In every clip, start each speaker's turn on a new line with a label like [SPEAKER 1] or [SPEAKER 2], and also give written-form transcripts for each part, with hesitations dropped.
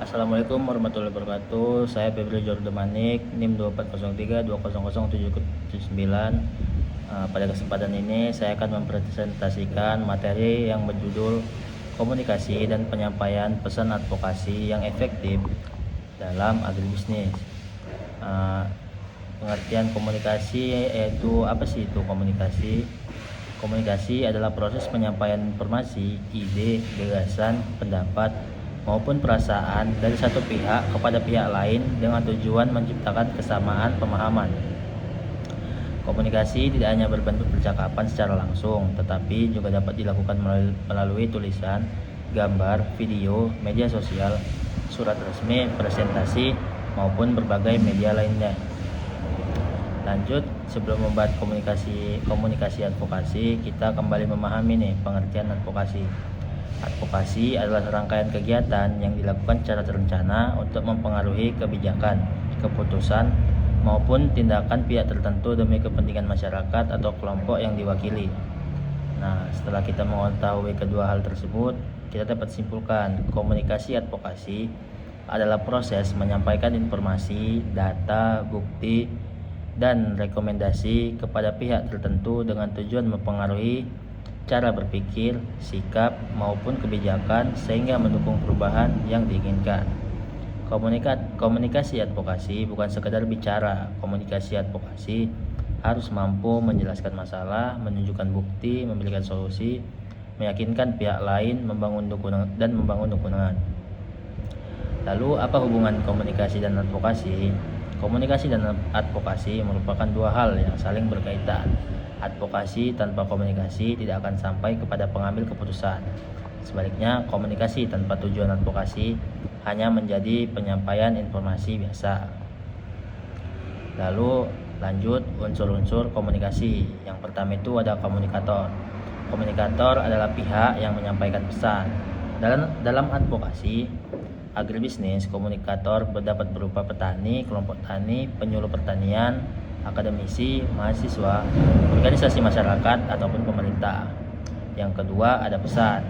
[SPEAKER 1] Assalamualaikum warahmatullahi wabarakatuh. Saya Febri Jordamanik, NIM 2403200179. Pada kesempatan ini saya akan mempresentasikan materi yang berjudul komunikasi dan penyampaian pesan advokasi yang efektif dalam agribisnis. Pengertian komunikasi yaitu apa sih itu komunikasi? Komunikasi adalah proses penyampaian informasi, ide, gagasan, pendapat, maupun perasaan dari satu pihak kepada pihak lain dengan tujuan menciptakan kesamaan pemahaman. Komunikasi tidak hanya berbentuk percakapan secara langsung, tetapi juga dapat dilakukan melalui tulisan, gambar, video, media sosial, surat resmi, presentasi, maupun berbagai media lainnya. Lanjut, sebelum membahas komunikasi advokasi, kita kembali memahami pengertian advokasi. Advokasi adalah serangkaian kegiatan yang dilakukan secara terencana untuk mempengaruhi kebijakan, keputusan, maupun tindakan pihak tertentu demi kepentingan masyarakat atau kelompok yang diwakili. Nah, setelah kita mengetahui kedua hal tersebut, kita dapat simpulkan komunikasi advokasi adalah proses menyampaikan informasi, data, bukti, dan rekomendasi kepada pihak tertentu dengan tujuan mempengaruhi cara berpikir, sikap, maupun kebijakan sehingga mendukung perubahan yang diinginkan. Komunikasi advokasi bukan sekedar bicara. Komunikasi advokasi harus mampu menjelaskan masalah, menunjukkan bukti, memberikan solusi, meyakinkan pihak lain, membangun dukungan. Lalu apa hubungan komunikasi dan advokasi? Komunikasi dan advokasi merupakan dua hal yang saling berkaitan. Advokasi tanpa komunikasi tidak akan sampai kepada pengambil keputusan. Sebaliknya, komunikasi tanpa tujuan advokasi hanya menjadi penyampaian informasi biasa. Lalu lanjut unsur-unsur komunikasi. Yang pertama itu ada komunikator. Komunikator adalah pihak yang menyampaikan pesan. Dalam advokasi agribisnis, komunikator dapat berupa petani, kelompok tani, penyuluh pertanian, akademisi, mahasiswa, organisasi masyarakat, ataupun pemerintah. Yang kedua ada pesan.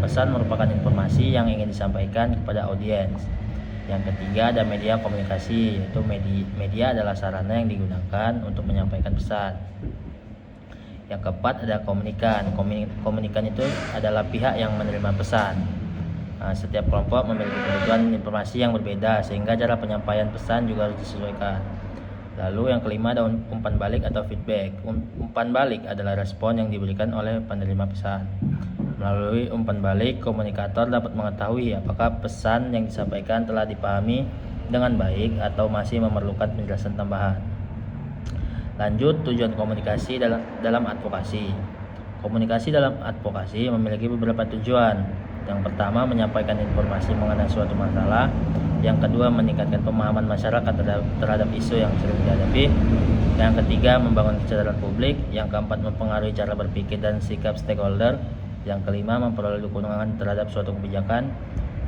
[SPEAKER 1] Pesan merupakan informasi yang ingin disampaikan kepada audiens. Yang ketiga ada media komunikasi, yaitu media adalah sarana yang digunakan untuk menyampaikan pesan. Yang keempat ada komunikan. Komunikan itu adalah pihak yang menerima pesan. Setiap kelompok memiliki kebutuhan informasi yang berbeda sehingga cara penyampaian pesan juga harus disesuaikan. Lalu yang kelima ada umpan balik atau feedback. Umpan balik adalah respon yang diberikan oleh penerima pesan. Melalui umpan balik, komunikator dapat mengetahui apakah pesan yang disampaikan telah dipahami dengan baik atau masih memerlukan penjelasan tambahan. Lanjut, tujuan komunikasi dalam advokasi. Komunikasi dalam advokasi memiliki beberapa tujuan. Yang pertama, menyampaikan informasi mengenai suatu masalah. Yang kedua, meningkatkan pemahaman masyarakat terhadap isu yang sering dihadapi. Yang ketiga, membangun kesadaran publik. Yang keempat, mempengaruhi cara berpikir dan sikap stakeholder. Yang kelima, memperoleh dukungan terhadap suatu kebijakan.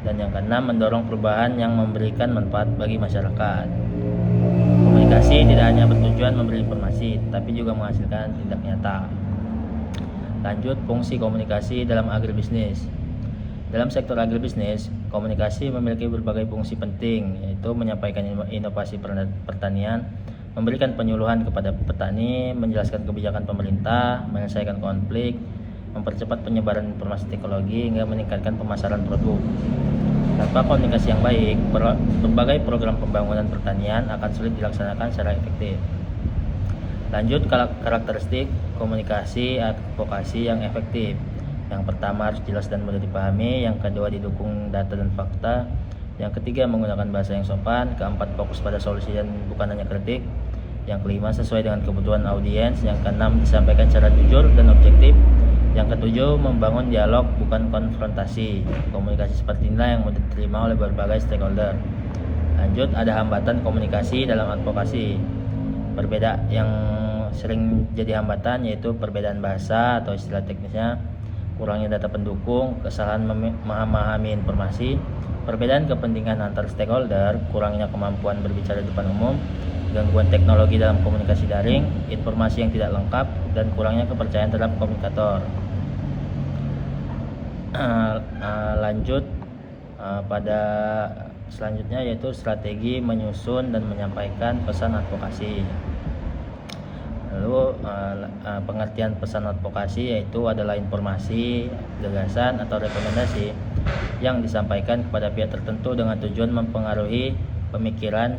[SPEAKER 1] Dan yang keenam, mendorong perubahan yang memberikan manfaat bagi masyarakat. Komunikasi tidak hanya bertujuan memberi informasi, tapi juga menghasilkan tindak nyata. Lanjut, fungsi komunikasi dalam agribisnis. Dalam sektor agribisnis, komunikasi memiliki berbagai fungsi penting, yaitu menyampaikan inovasi pertanian, memberikan penyuluhan kepada petani, menjelaskan kebijakan pemerintah, menyelesaikan konflik, mempercepat penyebaran informasi teknologi, hingga meningkatkan pemasaran produk. Tanpa komunikasi yang baik, berbagai program pembangunan pertanian akan sulit dilaksanakan secara efektif. Lanjut, karakteristik komunikasi advokasi yang efektif. Yang pertama harus jelas dan mudah dipahami. Yang kedua didukung data dan fakta. Yang ketiga menggunakan bahasa yang sopan. Keempat fokus pada solusi dan bukan hanya kritik. Yang kelima sesuai dengan kebutuhan audiens. Yang keenam disampaikan secara jujur dan objektif. Yang ketujuh membangun dialog bukan konfrontasi. Komunikasi seperti inilah yang mudah diterima oleh berbagai stakeholder. Lanjut, ada hambatan komunikasi dalam advokasi. Berbeda yang sering jadi hambatan yaitu perbedaan bahasa atau istilah teknisnya, kurangnya data pendukung, kesalahan memahami informasi, perbedaan kepentingan antar stakeholder, kurangnya kemampuan berbicara di depan umum, gangguan teknologi dalam komunikasi daring, informasi yang tidak lengkap, dan kurangnya kepercayaan terhadap komunikator. Lanjut pada selanjutnya yaitu strategi menyusun dan menyampaikan pesan advokasi. Lalu pengertian pesan advokasi yaitu adalah informasi, gagasan atau rekomendasi yang disampaikan kepada pihak tertentu dengan tujuan mempengaruhi pemikiran,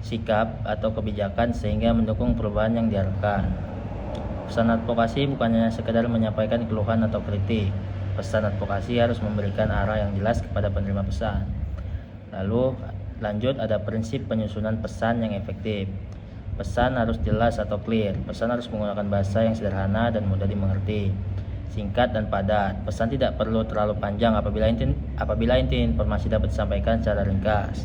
[SPEAKER 1] sikap atau kebijakan sehingga mendukung perubahan yang diharapkan. Pesan advokasi bukan hanya sekedar menyampaikan keluhan atau kritik. Pesan advokasi harus memberikan arah yang jelas kepada penerima pesan. Lalu lanjut ada prinsip penyusunan pesan yang efektif. Pesan harus jelas atau clear. Pesan harus menggunakan bahasa yang sederhana dan mudah dimengerti, singkat dan padat. Pesan tidak perlu terlalu panjang apabila inti informasi dapat disampaikan secara ringkas.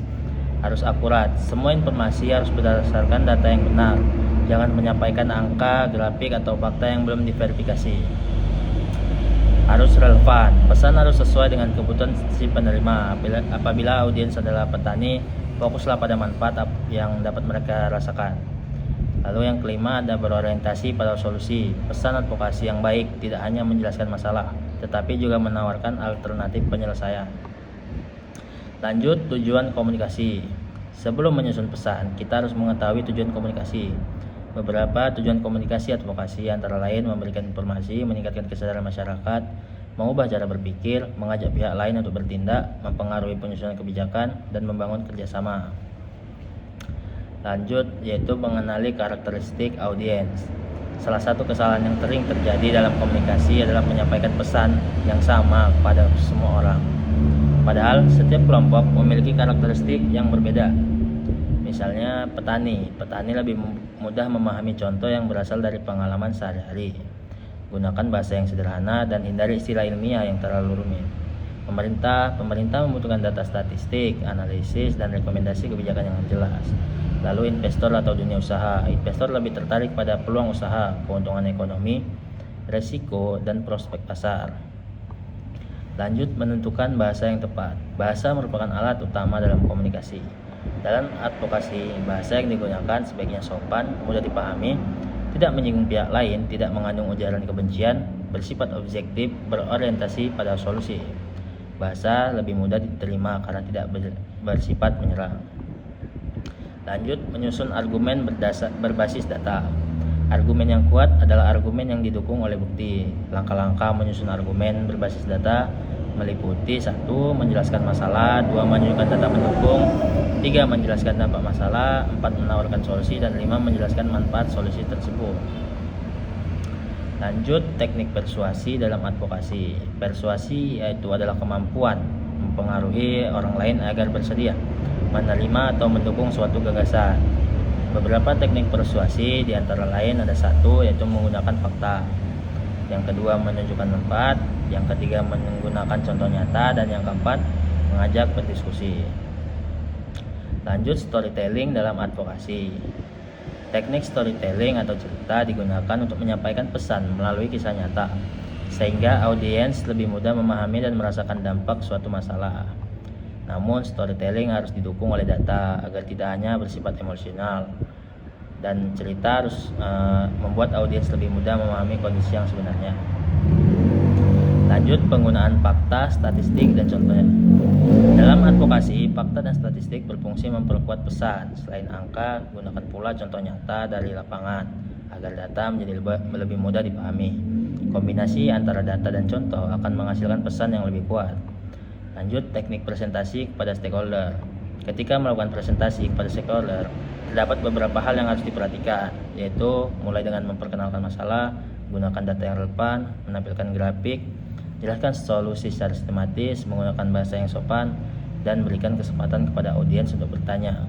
[SPEAKER 1] Harus akurat. Semua informasi harus berdasarkan data yang benar. Jangan menyampaikan angka, grafik atau fakta yang belum diverifikasi. Harus relevan. Pesan harus sesuai dengan kebutuhan si penerima. Apabila audiens adalah petani, fokuslah pada manfaat yang dapat mereka rasakan. Lalu yang kelima ada berorientasi pada solusi. Pesan advokasi yang baik tidak hanya menjelaskan masalah, tetapi juga menawarkan alternatif penyelesaian. Lanjut, tujuan komunikasi. Sebelum menyusun pesan, kita harus mengetahui tujuan komunikasi. Beberapa tujuan komunikasi advokasi antara lain memberikan informasi, meningkatkan kesadaran masyarakat, mengubah cara berpikir, mengajak pihak lain untuk bertindak, mempengaruhi penyusunan kebijakan, dan membangun kerjasama. Lanjut, yaitu mengenali karakteristik audiens. Salah satu kesalahan yang sering terjadi dalam komunikasi adalah menyampaikan pesan yang sama pada semua orang. Padahal setiap kelompok memiliki karakteristik yang berbeda. Misalnya petani lebih mudah memahami contoh yang berasal dari pengalaman sehari-hari. Gunakan bahasa yang sederhana dan hindari istilah ilmiah yang terlalu rumit. Pemerintah membutuhkan data statistik, analisis, dan rekomendasi kebijakan yang jelas. Lalu investor atau dunia usaha. Investor lebih tertarik pada peluang usaha, keuntungan ekonomi, resiko, dan prospek pasar. Lanjut, menentukan bahasa yang tepat. Bahasa merupakan alat utama dalam komunikasi. Dalam advokasi, bahasa yang digunakan sebaiknya sopan, mudah dipahami, tidak menyinggung pihak lain, tidak mengandung ujaran kebencian, bersifat objektif, berorientasi pada solusi. Bahasa lebih mudah diterima karena tidak bersifat menyerang. Lanjut, menyusun argumen berbasis data. Argumen yang kuat adalah argumen yang didukung oleh bukti. Langkah-langkah menyusun argumen berbasis data meliputi 1. Menjelaskan masalah, 2. Menunjukkan data pendukung, 3. Menjelaskan dampak masalah, 4. Menawarkan solusi, dan 5. Menjelaskan manfaat solusi tersebut. Lanjut, teknik persuasi dalam advokasi. Persuasi yaitu adalah kemampuan mempengaruhi orang lain agar bersedia menerima atau mendukung suatu gagasan. Beberapa teknik persuasi diantara lain ada 1. Yaitu menggunakan fakta, yang kedua menunjukkan manfaat, yang ketiga menggunakan contoh nyata, dan yang keempat mengajak berdiskusi. Lanjut, storytelling dalam advokasi. Teknik storytelling atau cerita digunakan untuk menyampaikan pesan melalui kisah nyata, sehingga audiens lebih mudah memahami dan merasakan dampak suatu masalah. Namun storytelling harus didukung oleh data agar tidak hanya bersifat emosional, dan cerita harus membuat audiens lebih mudah memahami kondisi yang sebenarnya. Lanjut, penggunaan fakta, statistik, dan contohnya. Dalam advokasi, fakta dan statistik berfungsi memperkuat pesan. Selain angka, gunakan pula contoh nyata dari lapangan agar data menjadi lebih mudah dipahami. Kombinasi antara data dan contoh akan menghasilkan pesan yang lebih kuat. Lanjut, teknik presentasi kepada stakeholder. Ketika melakukan presentasi kepada stakeholder, terdapat beberapa hal yang harus diperhatikan, yaitu mulai dengan memperkenalkan masalah, gunakan data yang relevan, menampilkan grafik, jelaskan solusi secara sistematis, menggunakan bahasa yang sopan, dan berikan kesempatan kepada audiens untuk bertanya.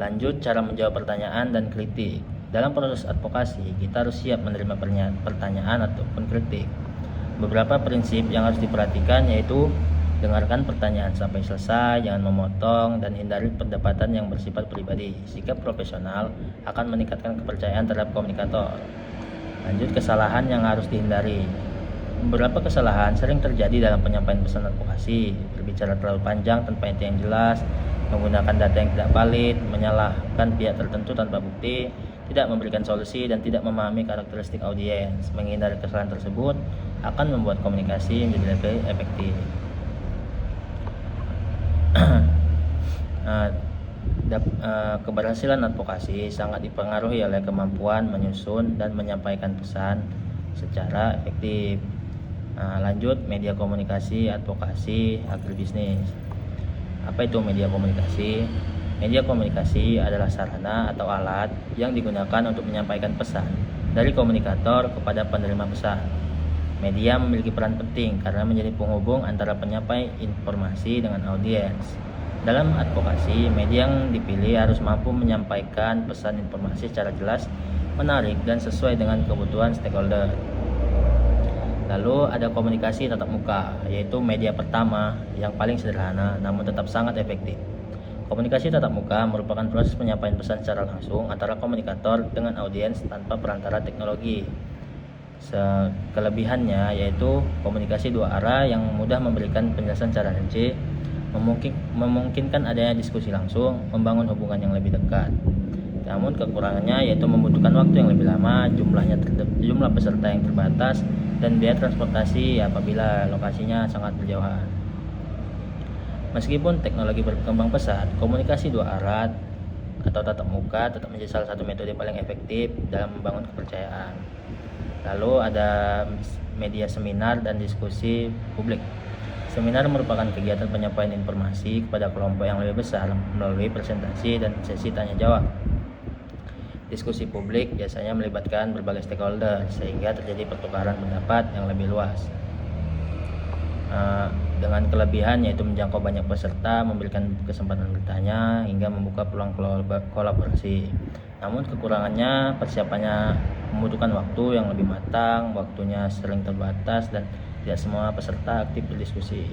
[SPEAKER 1] Lanjut, cara menjawab pertanyaan dan kritik. Dalam proses advokasi, kita harus siap menerima pertanyaan ataupun kritik. Beberapa prinsip yang harus diperhatikan yaitu dengarkan pertanyaan sampai selesai, jangan memotong, dan hindari perdebatan yang bersifat pribadi. Sikap profesional akan meningkatkan kepercayaan terhadap komunikator. Lanjut, kesalahan yang harus dihindari. Beberapa kesalahan sering terjadi dalam penyampaian pesan advokasi: berbicara terlalu panjang tanpa inti yang jelas, menggunakan data yang tidak valid, menyalahkan pihak tertentu tanpa bukti, tidak memberikan solusi, dan tidak memahami karakteristik audiens. Menghindari kesalahan tersebut akan membuat komunikasi menjadi lebih efektif. Keberhasilan advokasi sangat dipengaruhi oleh kemampuan menyusun dan menyampaikan pesan secara efektif. Lanjut, media komunikasi advokasi agribisnis. Apa itu media komunikasi? Media komunikasi adalah sarana atau alat yang digunakan untuk menyampaikan pesan dari komunikator kepada penerima pesan. Media memiliki peran penting karena menjadi penghubung antara penyampai informasi dengan audiens. Dalam advokasi, media yang dipilih harus mampu menyampaikan pesan informasi secara jelas, menarik, dan sesuai dengan kebutuhan stakeholder. Lalu ada komunikasi tatap muka, yaitu media pertama yang paling sederhana namun tetap sangat efektif. Komunikasi tatap muka merupakan proses penyampaian pesan secara langsung antara komunikator dengan audiens tanpa perantara teknologi. Kelebihannya yaitu komunikasi dua arah yang mudah memberikan penjelasan secara rinci, memungkinkan adanya diskusi langsung, membangun hubungan yang lebih dekat. Namun kekurangannya yaitu membutuhkan waktu yang lebih lama, jumlah peserta yang terbatas, dan biaya transportasi apabila lokasinya sangat berjauhan. Meskipun teknologi berkembang pesat, komunikasi dua arah atau tatap muka tetap menjadi salah satu metode paling efektif dalam membangun kepercayaan. Lalu ada media seminar dan diskusi publik. Seminar merupakan kegiatan penyampaian informasi kepada kelompok yang lebih besar melalui presentasi dan sesi tanya jawab. Diskusi publik biasanya melibatkan berbagai stakeholder sehingga terjadi pertukaran pendapat yang lebih luas. Dengan kelebihan yaitu menjangkau banyak peserta, memberikan kesempatan bertanya, hingga membuka peluang kolaborasi. Namun kekurangannya persiapannya membutuhkan waktu yang lebih matang, waktunya sering terbatas, dan tidak semua peserta aktif berdiskusi.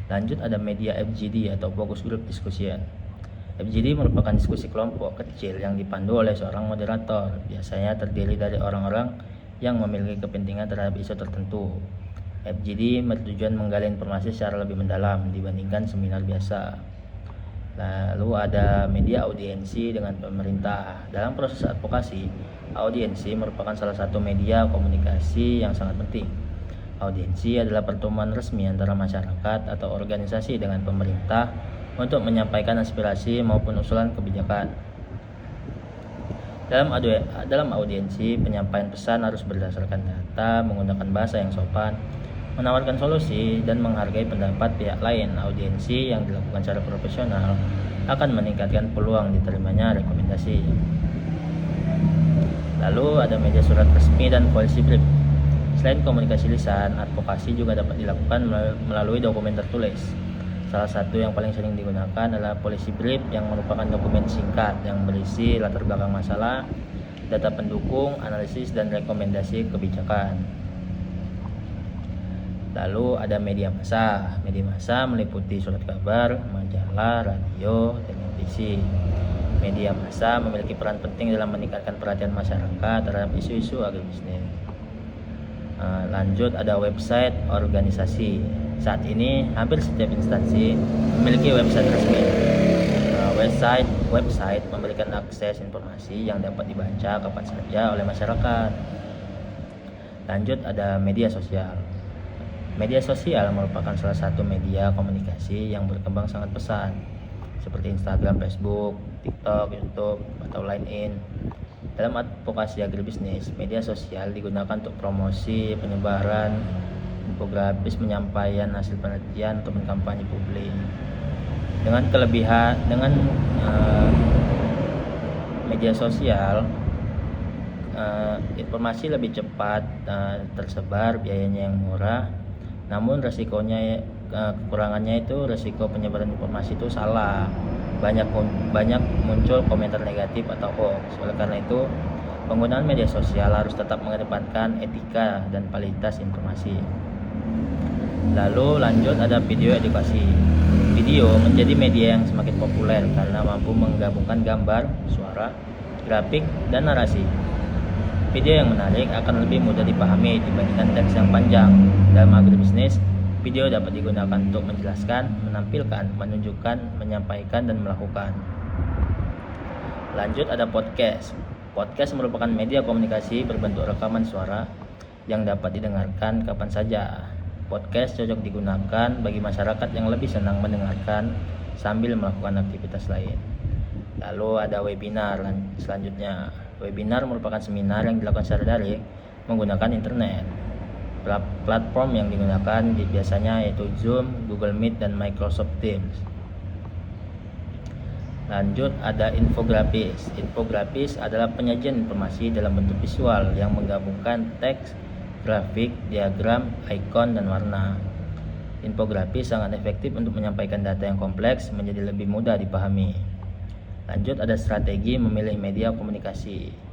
[SPEAKER 1] Lanjut ada media FGD atau Focus Group Discussion. FGD merupakan diskusi kelompok kecil yang dipandu oleh seorang moderator, biasanya terdiri dari orang-orang yang memiliki kepentingan terhadap isu tertentu. FGD bertujuan menggali informasi secara lebih mendalam dibandingkan seminar biasa. Lalu ada media audiensi dengan pemerintah. Dalam proses advokasi, audiensi merupakan salah satu media komunikasi yang sangat penting. Audiensi adalah pertemuan resmi antara masyarakat atau organisasi dengan pemerintah untuk menyampaikan aspirasi maupun usulan kebijakan. Dalam audiensi, penyampaian pesan harus berdasarkan data, menggunakan bahasa yang sopan, menawarkan solusi, dan menghargai pendapat pihak lain. Audiensi yang dilakukan secara profesional akan meningkatkan peluang diterimanya rekomendasi. Lalu ada media surat resmi dan policy brief. Selain komunikasi lisan, advokasi juga dapat dilakukan melalui dokumen tertulis. Salah satu yang paling sering digunakan adalah policy brief, yang merupakan dokumen singkat yang berisi latar belakang masalah, data pendukung, analisis, dan rekomendasi kebijakan. Lalu ada media massa. Media massa meliputi surat kabar, majalah, radio, televisi. Media massa memiliki peran penting dalam meningkatkan perhatian masyarakat terhadap isu-isu agribisnis. Lanjut ada website organisasi. Saat ini hampir setiap instansi memiliki website resmi. Website memberikan akses informasi yang dapat dibaca kapan saja oleh masyarakat. Lanjut ada media sosial. Media sosial merupakan salah satu media komunikasi yang berkembang sangat pesat, seperti Instagram, Facebook, TikTok, YouTube, atau LinkedIn. Dalam advokasi agribisnis, media sosial digunakan untuk promosi, penyebaran, infografis, penyampaian hasil penelitian, ataupun kampanye publik. Dengan media sosial, informasi lebih cepat tersebar, biayanya yang murah. Namun kekurangannya itu resiko penyebaran informasi itu salah. Banyak muncul komentar negatif atau hoax. Oleh karena itu, penggunaan media sosial harus tetap mengedepankan etika dan validitas informasi. Lalu lanjut ada video edukasi. Video menjadi media yang semakin populer karena mampu menggabungkan gambar, suara, grafik, dan narasi. Video yang menarik akan lebih mudah dipahami dibandingkan teks yang panjang. Dalam agribisnis, video dapat digunakan untuk menjelaskan, menampilkan, menunjukkan, menyampaikan, dan melakukan. Lanjut ada podcast. Podcast merupakan media komunikasi berbentuk rekaman suara yang dapat didengarkan kapan saja. Podcast cocok digunakan bagi masyarakat yang lebih senang mendengarkan sambil melakukan aktivitas lain. Lalu ada webinar. Selanjutnya, webinar merupakan seminar yang dilakukan secara daring menggunakan internet. Platform yang digunakan biasanya yaitu Zoom, Google Meet, dan Microsoft Teams. Lanjut, ada infografis. Infografis adalah penyajian informasi dalam bentuk visual yang menggabungkan teks, grafik, diagram, ikon, dan warna. Infografis sangat efektif untuk menyampaikan data yang kompleks menjadi lebih mudah dipahami. Lanjut, ada strategi memilih media komunikasi.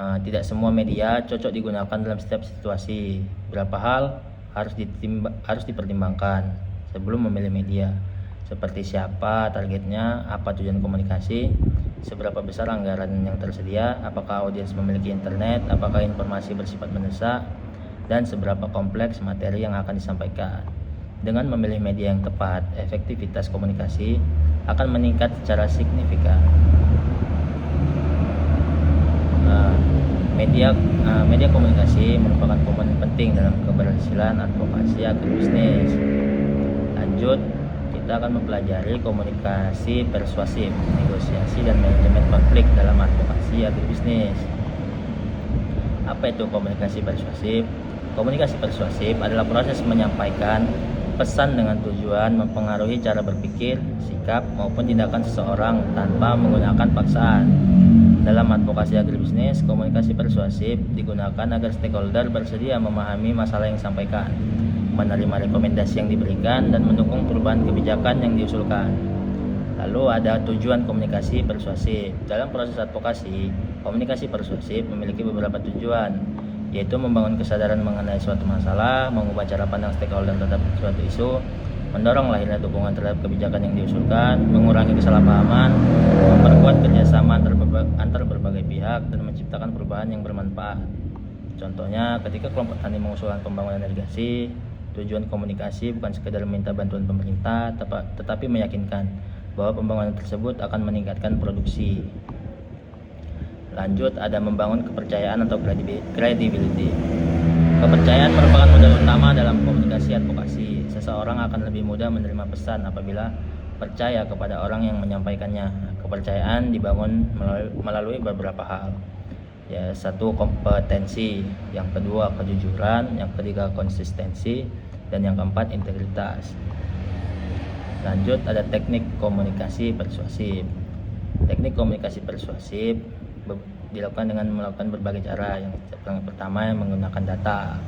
[SPEAKER 1] Tidak semua media cocok digunakan dalam setiap situasi. Beberapa hal harus dipertimbangkan sebelum memilih media, seperti siapa targetnya, apa tujuan komunikasi, seberapa besar anggaran yang tersedia, apakah audiens memiliki internet, apakah informasi bersifat mendesak, dan seberapa kompleks materi yang akan disampaikan. Dengan memilih media yang tepat, efektivitas komunikasi akan meningkat secara signifikan. Media komunikasi merupakan komponen penting dalam keberhasilan advokasi agribisnis. Lanjut, kita akan mempelajari komunikasi persuasif, negosiasi, dan manajemen konflik dalam advokasi agribisnis. Apa itu komunikasi persuasif? Komunikasi persuasif adalah proses menyampaikan pesan dengan tujuan mempengaruhi cara berpikir, sikap, maupun tindakan seseorang tanpa menggunakan paksaan. Dalam advokasi agribisnis, komunikasi persuasif digunakan agar stakeholder bersedia memahami masalah yang disampaikan, menerima rekomendasi yang diberikan, dan mendukung perubahan kebijakan yang diusulkan. Lalu ada tujuan komunikasi persuasif. Dalam proses advokasi, komunikasi persuasif memiliki beberapa tujuan, yaitu membangun kesadaran mengenai suatu masalah, mengubah cara pandang stakeholder terhadap suatu isu, mendorong lahirnya dukungan terhadap kebijakan yang diusulkan, mengurangi kesalahpahaman, memperkuat kerjasama antar berbagai pihak, dan menciptakan perubahan yang bermanfaat. Contohnya, ketika kelompok tani mengusulkan pembangunan irigasi, tujuan komunikasi bukan sekedar meminta bantuan pemerintah, tetapi meyakinkan bahwa pembangunan tersebut akan meningkatkan produksi. Lanjut, ada membangun kepercayaan atau credibility. Kepercayaan merupakan modal utama dalam komunikasi advokasi. Seseorang akan lebih mudah menerima pesan apabila percaya kepada orang yang menyampaikannya. Kepercayaan dibangun melalui beberapa hal. Satu, kompetensi, yang kedua kejujuran, yang ketiga konsistensi, dan yang keempat integritas. Lanjut, ada teknik komunikasi persuasif. Teknik komunikasi persuasif dilakukan dengan melakukan berbagai cara. Yang pertama, menggunakan data.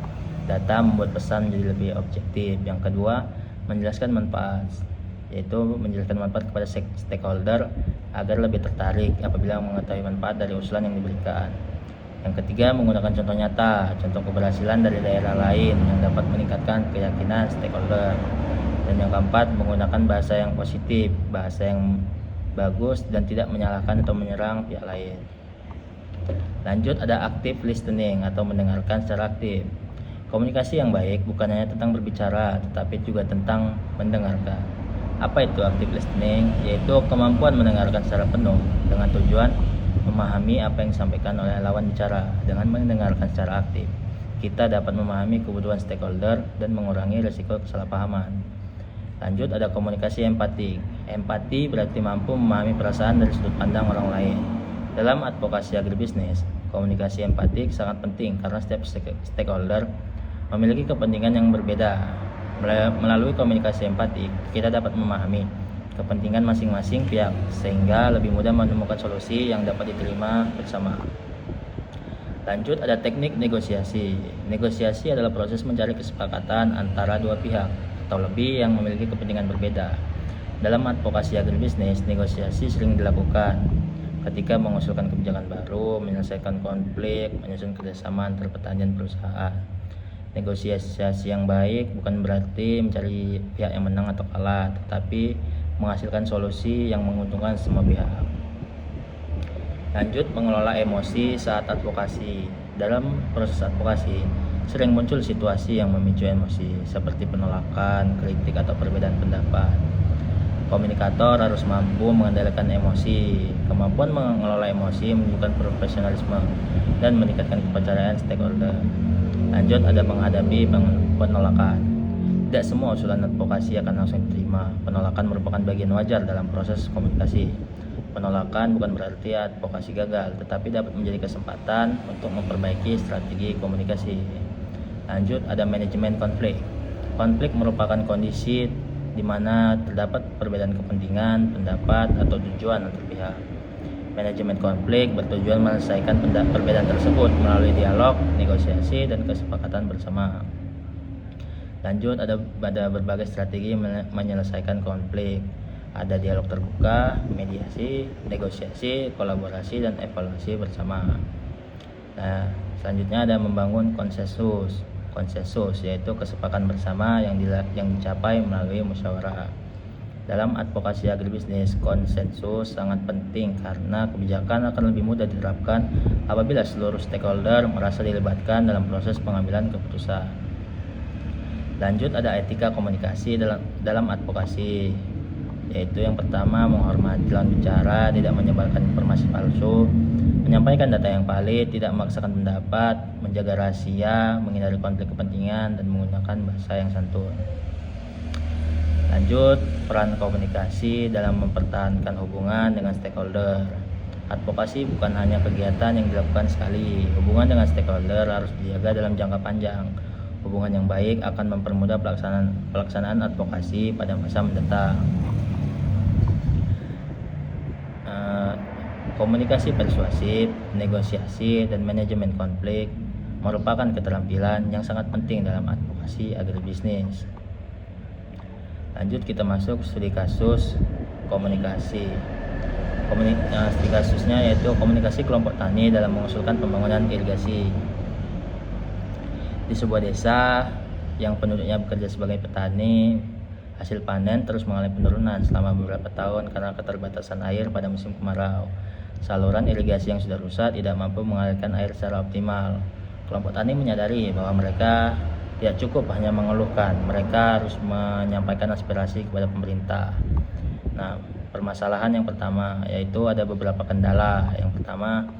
[SPEAKER 1] Data membuat pesan menjadi lebih objektif. Yang kedua, menjelaskan manfaat, yaitu menjelaskan manfaat kepada stakeholder agar lebih tertarik apabila mengetahui manfaat dari usulan yang diberikan. Yang ketiga, menggunakan contoh nyata, contoh keberhasilan dari daerah lain yang dapat meningkatkan keyakinan stakeholder. Dan yang keempat, menggunakan bahasa yang positif, bahasa yang bagus dan tidak menyalahkan atau menyerang pihak lain. Lanjut, ada active listening atau mendengarkan secara aktif. Komunikasi yang baik bukan hanya tentang berbicara, tetapi juga tentang mendengarkan. Apa itu active listening? Yaitu kemampuan mendengarkan secara penuh dengan tujuan memahami apa yang disampaikan oleh lawan bicara. Dengan mendengarkan secara aktif, kita dapat memahami kebutuhan stakeholder dan mengurangi risiko kesalahpahaman. Lanjut, ada komunikasi empatik. Empati berarti mampu memahami perasaan dari sudut pandang orang lain. Dalam advokasi agribisnis, komunikasi empatik sangat penting karena setiap stakeholder memiliki kepentingan yang berbeda. Melalui komunikasi empatik, kita dapat memahami kepentingan masing-masing pihak sehingga lebih mudah menemukan solusi yang dapat diterima bersama. Lanjut, ada teknik negosiasi. Negosiasi adalah proses mencari kesepakatan antara dua pihak atau lebih yang memiliki kepentingan berbeda. Dalam advokasi agribisnis, negosiasi sering dilakukan ketika mengusulkan kebijakan baru, menyelesaikan konflik, menyusun kerjasama antar petani dan perusahaan. Negosiasi yang baik bukan berarti mencari pihak yang menang atau kalah, tetapi menghasilkan solusi yang menguntungkan semua pihak. Lanjut, mengelola emosi saat advokasi. Dalam proses advokasi, sering muncul situasi yang memicu emosi, seperti penolakan, kritik, atau perbedaan pendapat. Komunikator harus mampu mengendalikan emosi. Kemampuan mengelola emosi menunjukkan profesionalisme dan meningkatkan kepercayaan stakeholder. Lanjut, ada menghadapi penolakan. Tidak semua usulan advokasi akan langsung diterima. Penolakan merupakan bagian wajar dalam proses komunikasi. Penolakan bukan berarti advokasi gagal, tetapi dapat menjadi kesempatan untuk memperbaiki strategi komunikasi. Lanjut, ada manajemen konflik. Konflik merupakan kondisi di mana terdapat perbedaan kepentingan, pendapat, atau tujuan antar pihak. Manajemen konflik bertujuan menyelesaikan perbedaan tersebut melalui dialog, negosiasi, dan kesepakatan bersama. Lanjut, ada berbagai strategi menyelesaikan konflik. Ada dialog terbuka, mediasi, negosiasi, kolaborasi, dan evaluasi bersama. Nah, selanjutnya ada membangun konsensus. Konsensus yaitu kesepakatan bersama yang dicapai melalui musyawarah. Dalam advokasi agribisnis, konsensus sangat penting karena kebijakan akan lebih mudah diterapkan apabila seluruh stakeholder merasa dilibatkan dalam proses pengambilan keputusan. Lanjut, ada etika komunikasi dalam advokasi, yaitu yang pertama menghormati lawan bicara, tidak menyebarkan informasi palsu, menyampaikan data yang valid, tidak memaksakan pendapat, menjaga rahasia, menghindari konflik kepentingan, dan menggunakan bahasa yang santun. Lanjut, peran komunikasi dalam mempertahankan hubungan dengan stakeholder. Advokasi bukan hanya kegiatan yang dilakukan sekali. Hubungan dengan stakeholder harus dijaga dalam jangka panjang. Hubungan yang baik akan mempermudah pelaksanaan advokasi pada masa mendatang. Komunikasi persuasif, negosiasi, dan manajemen konflik merupakan keterampilan yang sangat penting dalam advokasi agribisnis. Lanjut, kita masuk studi kasus komunikasi. Studi kasusnya yaitu komunikasi kelompok tani dalam mengusulkan pembangunan irigasi. Di sebuah desa yang penduduknya bekerja sebagai petani, hasil panen terus mengalami penurunan selama beberapa tahun karena keterbatasan air pada musim kemarau. Saluran irigasi yang sudah rusak tidak mampu mengalirkan air secara optimal. Kelompok tani menyadari bahwa mereka tidak cukup hanya mengeluhkan, mereka harus menyampaikan aspirasi kepada pemerintah. Nah, permasalahan yang pertama yaitu ada beberapa kendala. Yang pertama,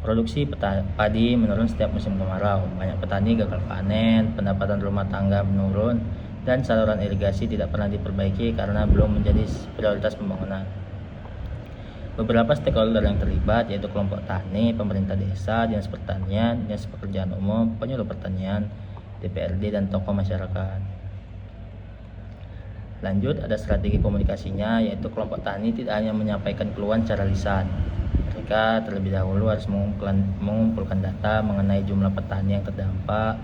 [SPEAKER 1] produksi padi menurun setiap musim kemarau. Banyak petani gagal panen, pendapatan rumah tangga menurun, dan saluran irigasi tidak pernah diperbaiki karena belum menjadi prioritas pembangunan. Beberapa stakeholder yang terlibat yaitu kelompok tani, pemerintah desa, dinas pertanian, dinas pekerjaan umum, penyuluh pertanian, DPRD, dan tokoh masyarakat. Lanjut, ada strategi komunikasinya yaitu kelompok tani tidak hanya menyampaikan keluhan secara lisan. Mereka terlebih dahulu harus mengumpulkan data mengenai jumlah petani yang terdampak,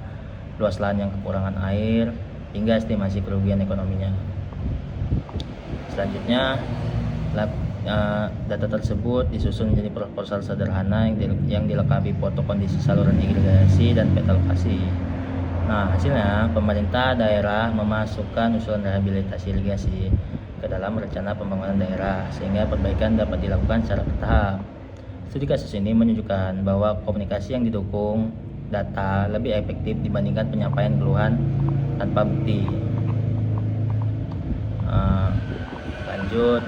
[SPEAKER 1] luas lahan yang kekurangan air, hingga estimasi kerugian ekonominya. Selanjutnya, data tersebut disusun menjadi proposal sederhana yang dilengkapi foto kondisi saluran irigasi dan peta lokasi. Nah, hasilnya pemerintah daerah memasukkan usulan rehabilitasi irigasi ke dalam rencana pembangunan daerah sehingga perbaikan dapat dilakukan secara bertahap. Studi kasus ini menunjukkan bahwa komunikasi yang didukung data lebih efektif dibandingkan penyampaian keluhan tanpa bukti. Lanjut,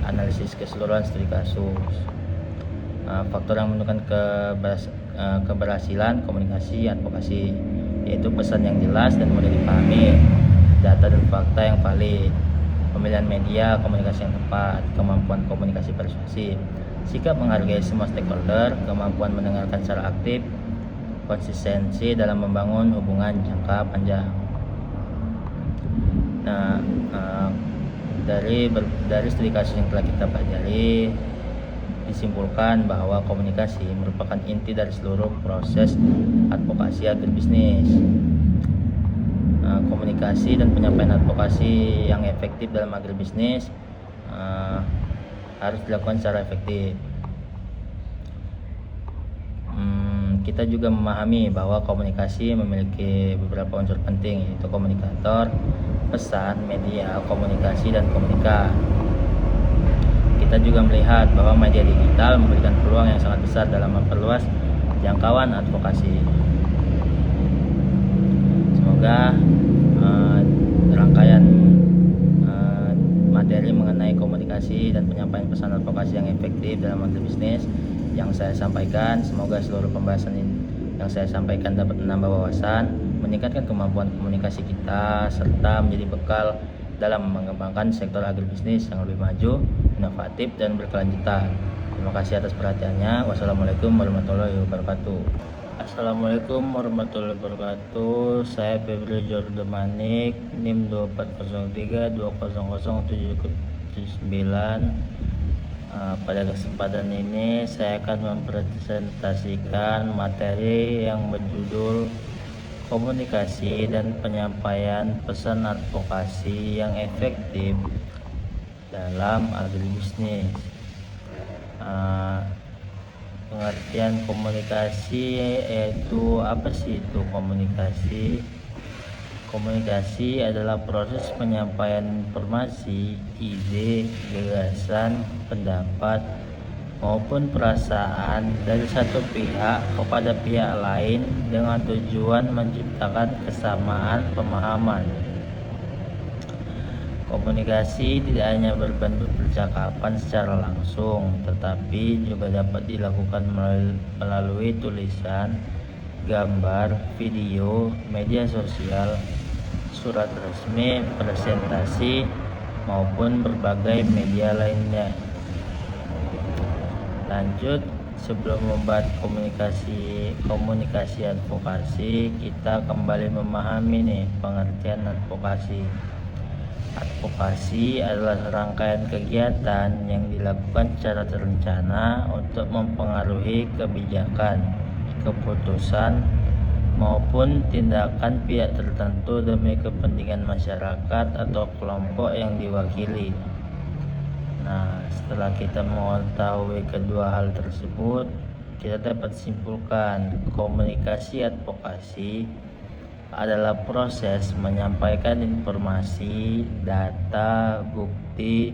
[SPEAKER 1] analisis keseluruhan studi kasus. Faktor yang menentukan keberhasilan komunikasi advokasi yaitu pesan yang jelas dan mudah dipahami, data dan fakta yang valid, pemilihan media komunikasi yang tepat, kemampuan komunikasi persuasif, sikap menghargai semua stakeholder, kemampuan mendengarkan secara aktif, konsistensi dalam membangun hubungan jangka panjang. Nah, dari studi kasus yang telah kita pelajari, disimpulkan bahwa komunikasi merupakan inti dari seluruh proses advokasi agribisnis. Komunikasi dan penyampaian advokasi yang efektif dalam agribisnis harus dilakukan secara efektif. Kita juga memahami bahwa komunikasi memiliki beberapa unsur penting yaitu komunikator, pesan, media, komunikasi, dan komunikat. Kita juga melihat bahwa media digital memberikan peluang yang sangat besar dalam memperluas jangkauan advokasi. Semoga rangkaian materi mengenai komunikasi dan penyampaian pesan advokasi yang efektif dalam agribisnis yang saya sampaikan, semoga seluruh pembahasan yang saya sampaikan dapat menambah wawasan, meningkatkan kemampuan komunikasi kita, serta menjadi bekal dalam mengembangkan sektor agribisnis yang lebih maju, inovatif, dan berkelanjutan. Terima kasih atas perhatiannya. Wassalamualaikum warahmatullahi wabarakatuh. Assalamualaikum warahmatullahi wabarakatuh. Saya Febri Jordemanik, NIM 2403200779. Pada kesempatan ini saya akan mempresentasikan materi yang berjudul komunikasi dan penyampaian pesan advokasi yang efektif dalam agribisnis. Pengertian komunikasi yaitu apa sih itu komunikasi? Komunikasi adalah proses penyampaian informasi, ide, gagasan, pendapat, maupun perasaan dari satu pihak kepada pihak lain dengan tujuan menciptakan kesamaan pemahaman. Komunikasi tidak hanya berbentuk percakapan secara langsung, tetapi juga dapat dilakukan melalui tulisan, gambar, video, media sosial, surat resmi, presentasi, maupun berbagai media lainnya. Lanjut, sebelum membahas komunikasi advokasi, kita kembali memahami pengertian advokasi. Advokasi adalah rangkaian kegiatan yang dilakukan secara terencana untuk mempengaruhi kebijakan, keputusan, maupun tindakan pihak tertentu demi kepentingan masyarakat atau kelompok yang diwakili. Nah, setelah kita mengetahui kedua hal tersebut, kita dapat simpulkan komunikasi advokasi adalah proses menyampaikan informasi, data, bukti,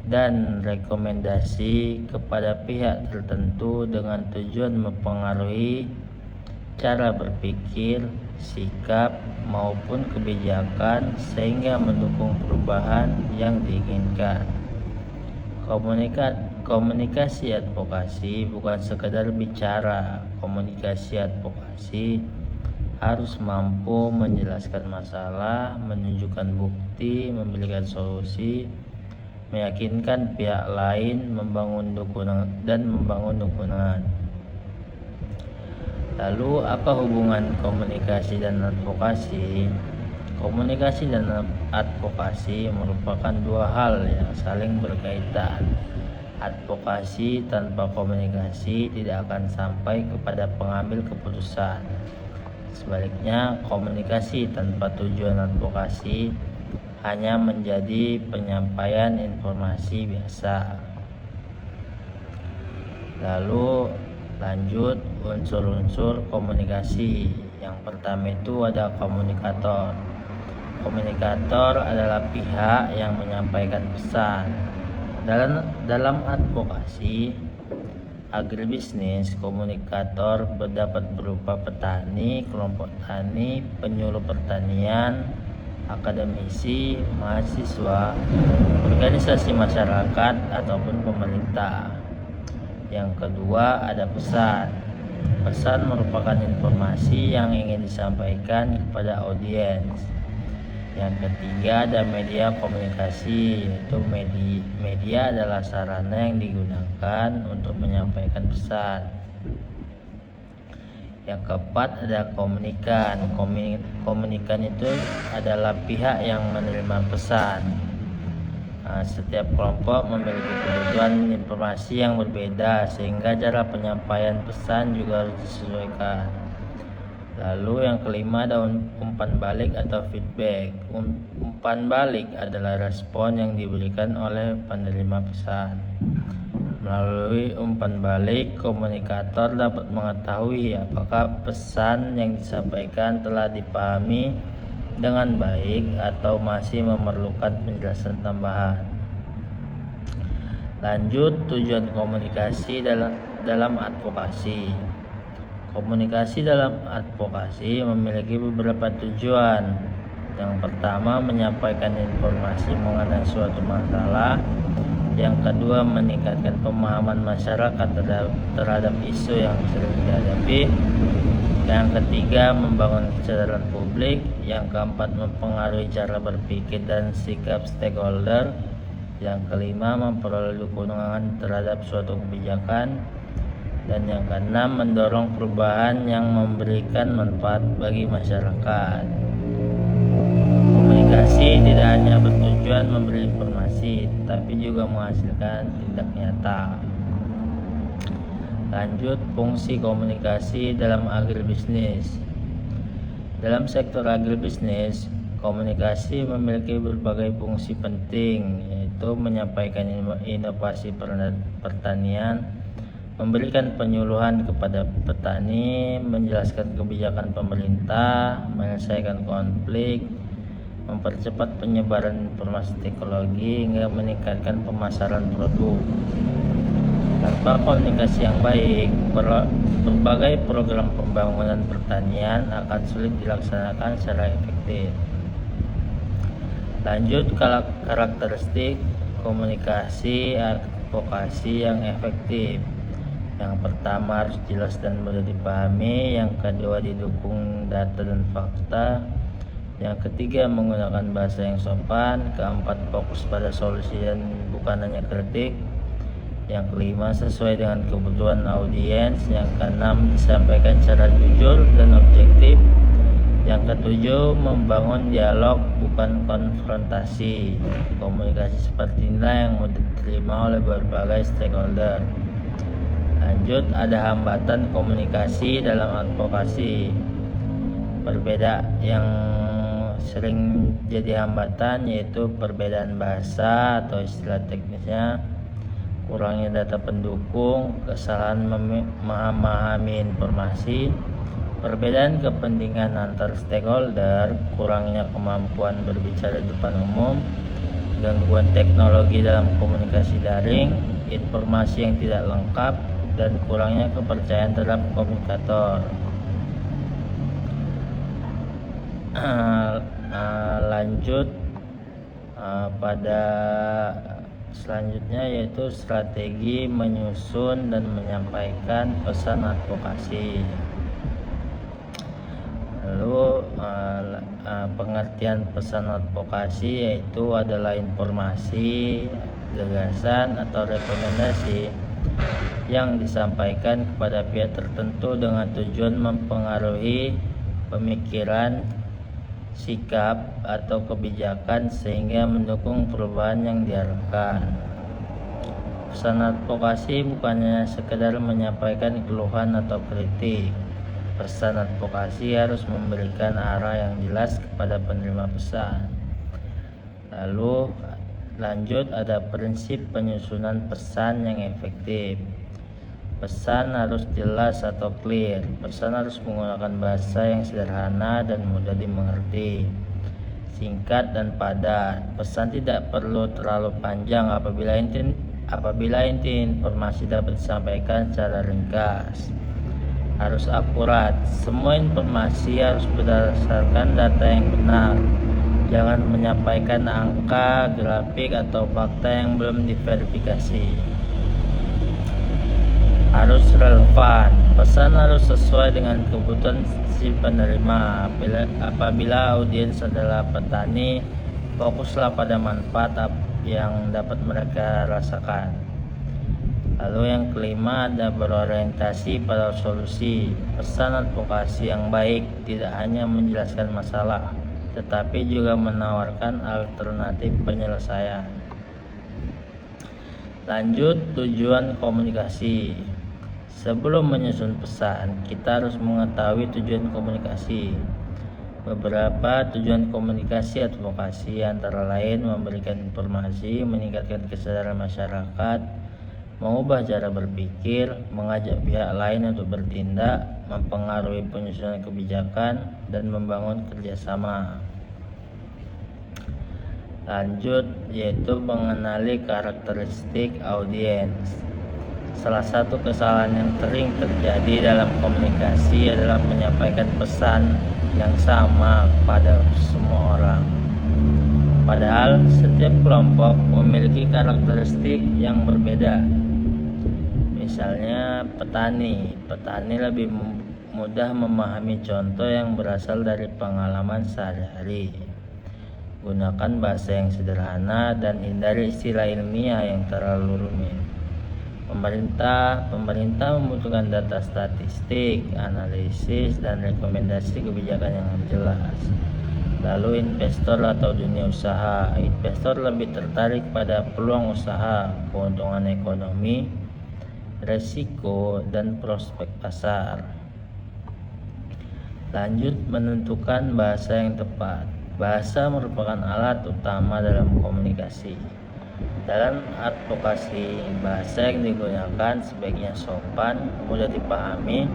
[SPEAKER 1] dan rekomendasi kepada pihak tertentu dengan tujuan mempengaruhi cara berpikir, sikap, maupun kebijakan sehingga mendukung perubahan yang diinginkan. Komunikasi advokasi bukan sekedar bicara. Komunikasi advokasi harus mampu menjelaskan masalah, menunjukkan bukti, memberikan solusi, meyakinkan pihak lain, membangun dukungan. Lalu apa hubungan komunikasi dan advokasi? Komunikasi dan advokasi merupakan dua hal yang saling berkaitan. Advokasi tanpa komunikasi tidak akan sampai kepada pengambil keputusan. Sebaliknya, komunikasi tanpa tujuan advokasi hanya menjadi penyampaian informasi biasa. Lalu lanjut unsur-unsur komunikasi. Yang pertama itu ada komunikator. Komunikator adalah pihak yang menyampaikan pesan. Dalam advokasi agribisnis, komunikator dapat berupa petani, kelompok tani, penyuluh pertanian, akademisi, mahasiswa, organisasi masyarakat, ataupun pemerintah. Yang kedua ada pesan. Pesan merupakan informasi yang ingin disampaikan kepada audiens. Yang ketiga ada media komunikasi, yaitu media adalah sarana yang digunakan untuk menyampaikan pesan. Yang keempat ada komunikan. Komunikan itu adalah pihak yang menerima pesan. Setiap kelompok memiliki kebutuhan informasi yang berbeda, sehingga cara penyampaian pesan juga harus disesuaikan. Lalu yang kelima ada umpan balik atau feedback. Umpan balik adalah respon yang diberikan oleh penerima pesan. Melalui umpan balik, komunikator dapat mengetahui apakah pesan yang disampaikan telah dipahami dengan baik atau masih memerlukan penjelasan tambahan. Lanjut, tujuan komunikasi dalam advokasi. Komunikasi dalam advokasi memiliki beberapa tujuan. Yang pertama, menyampaikan informasi mengenai suatu masalah. Yang kedua, meningkatkan pemahaman masyarakat terhadap isu yang sering dihadapi. Yang ketiga, membangun kesadaran publik. Yang keempat, mempengaruhi cara berpikir dan sikap stakeholder. Yang kelima, memperoleh dukungan terhadap suatu kebijakan. Dan yang keenam, mendorong perubahan yang memberikan manfaat bagi masyarakat. Komunikasi tidak hanya bertujuan memberi informasi, tapi juga menghasilkan tindak nyata. Lanjut, fungsi komunikasi dalam agribisnis. Dalam sektor agribisnis, komunikasi memiliki berbagai fungsi penting, yaitu menyampaikan inovasi pertanian, memberikan penyuluhan kepada petani, menjelaskan kebijakan pemerintah, menyelesaikan konflik, mempercepat penyebaran informasi teknologi, hingga meningkatkan pemasaran produk. Tanpa komunikasi yang baik, berbagai program pembangunan pertanian akan sulit dilaksanakan secara efektif. Lanjut, karakteristik komunikasi advokasi yang efektif. Yang pertama, harus jelas dan mudah dipahami. Yang kedua, didukung data dan fakta. Yang ketiga, menggunakan bahasa yang sopan. Keempat, fokus pada solusi dan bukan hanya kritik. Yang kelima, sesuai dengan kebutuhan audiens. Yang keenam, disampaikan secara jujur dan objektif. Yang ketujuh, membangun dialog bukan konfrontasi. Komunikasi seperti inilah yang mudah diterima oleh berbagai stakeholder. Lanjut, ada hambatan komunikasi dalam advokasi. Berbeda yang sering jadi hambatan yaitu perbedaan bahasa atau istilah teknisnya, kurangnya data pendukung, kesalahan memahami informasi, perbedaan kepentingan antar stakeholder, kurangnya kemampuan berbicara di depan umum, gangguan teknologi dalam komunikasi daring, informasi yang tidak lengkap, dan kurangnya kepercayaan terhadap komunikator. Lanjut pada selanjutnya yaitu strategi menyusun dan menyampaikan pesan advokasi. Lalu pengertian pesan advokasi yaitu adalah informasi, gagasan atau rekomendasi yang disampaikan kepada pihak tertentu dengan tujuan mempengaruhi pemikiran, sikap atau kebijakan sehingga mendukung perubahan yang diharapkan. Pesan advokasi bukannya sekedar menyampaikan keluhan atau kritik. Pesan advokasi harus memberikan arah yang jelas kepada penerima pesan. Lalu lanjut, ada prinsip penyusunan pesan yang efektif. Pesan harus jelas atau clear. Pesan harus menggunakan bahasa yang sederhana dan mudah dimengerti, singkat dan padat. Pesan tidak perlu terlalu panjang apabila inti informasi dapat disampaikan secara ringkas. Harus akurat. Semua informasi harus berdasarkan data yang benar. Jangan menyampaikan angka, grafik, atau fakta yang belum diverifikasi. Harus relevan. Pesan harus sesuai dengan kebutuhan si penerima. Apabila audiens adalah petani, fokuslah pada manfaat yang dapat mereka rasakan. Lalu yang kelima, ada berorientasi pada solusi. Pesan advokasi yang baik tidak hanya menjelaskan masalah, tetapi juga menawarkan alternatif penyelesaian. Lanjut, tujuan komunikasi. Sebelum menyusun pesan, kita harus mengetahui tujuan komunikasi. Beberapa tujuan komunikasi advokasi antara lain memberikan informasi, meningkatkan kesadaran masyarakat, mengubah cara berpikir, mengajak pihak lain untuk bertindak, mempengaruhi penyusunan kebijakan, dan membangun kerjasama. Lanjut, yaitu mengenali karakteristik audiens. Salah satu kesalahan yang sering terjadi dalam komunikasi adalah menyampaikan pesan yang sama pada semua orang. Padahal setiap kelompok memiliki karakteristik yang berbeda. Misalnya petani lebih mudah memahami contoh yang berasal dari pengalaman sehari-hari. Gunakan bahasa yang sederhana dan hindari istilah ilmiah yang terlalu rumit. Pemerintah membutuhkan data statistik, analisis, dan rekomendasi kebijakan yang jelas. Lalu investor atau dunia usaha. Investor lebih tertarik pada peluang usaha, keuntungan ekonomi, resiko, dan prospek pasar. Lanjut, menentukan bahasa yang tepat. Bahasa merupakan alat utama dalam komunikasi. Dalam advokasi, bahasa yang digunakan sebaiknya sopan, mudah dipahami,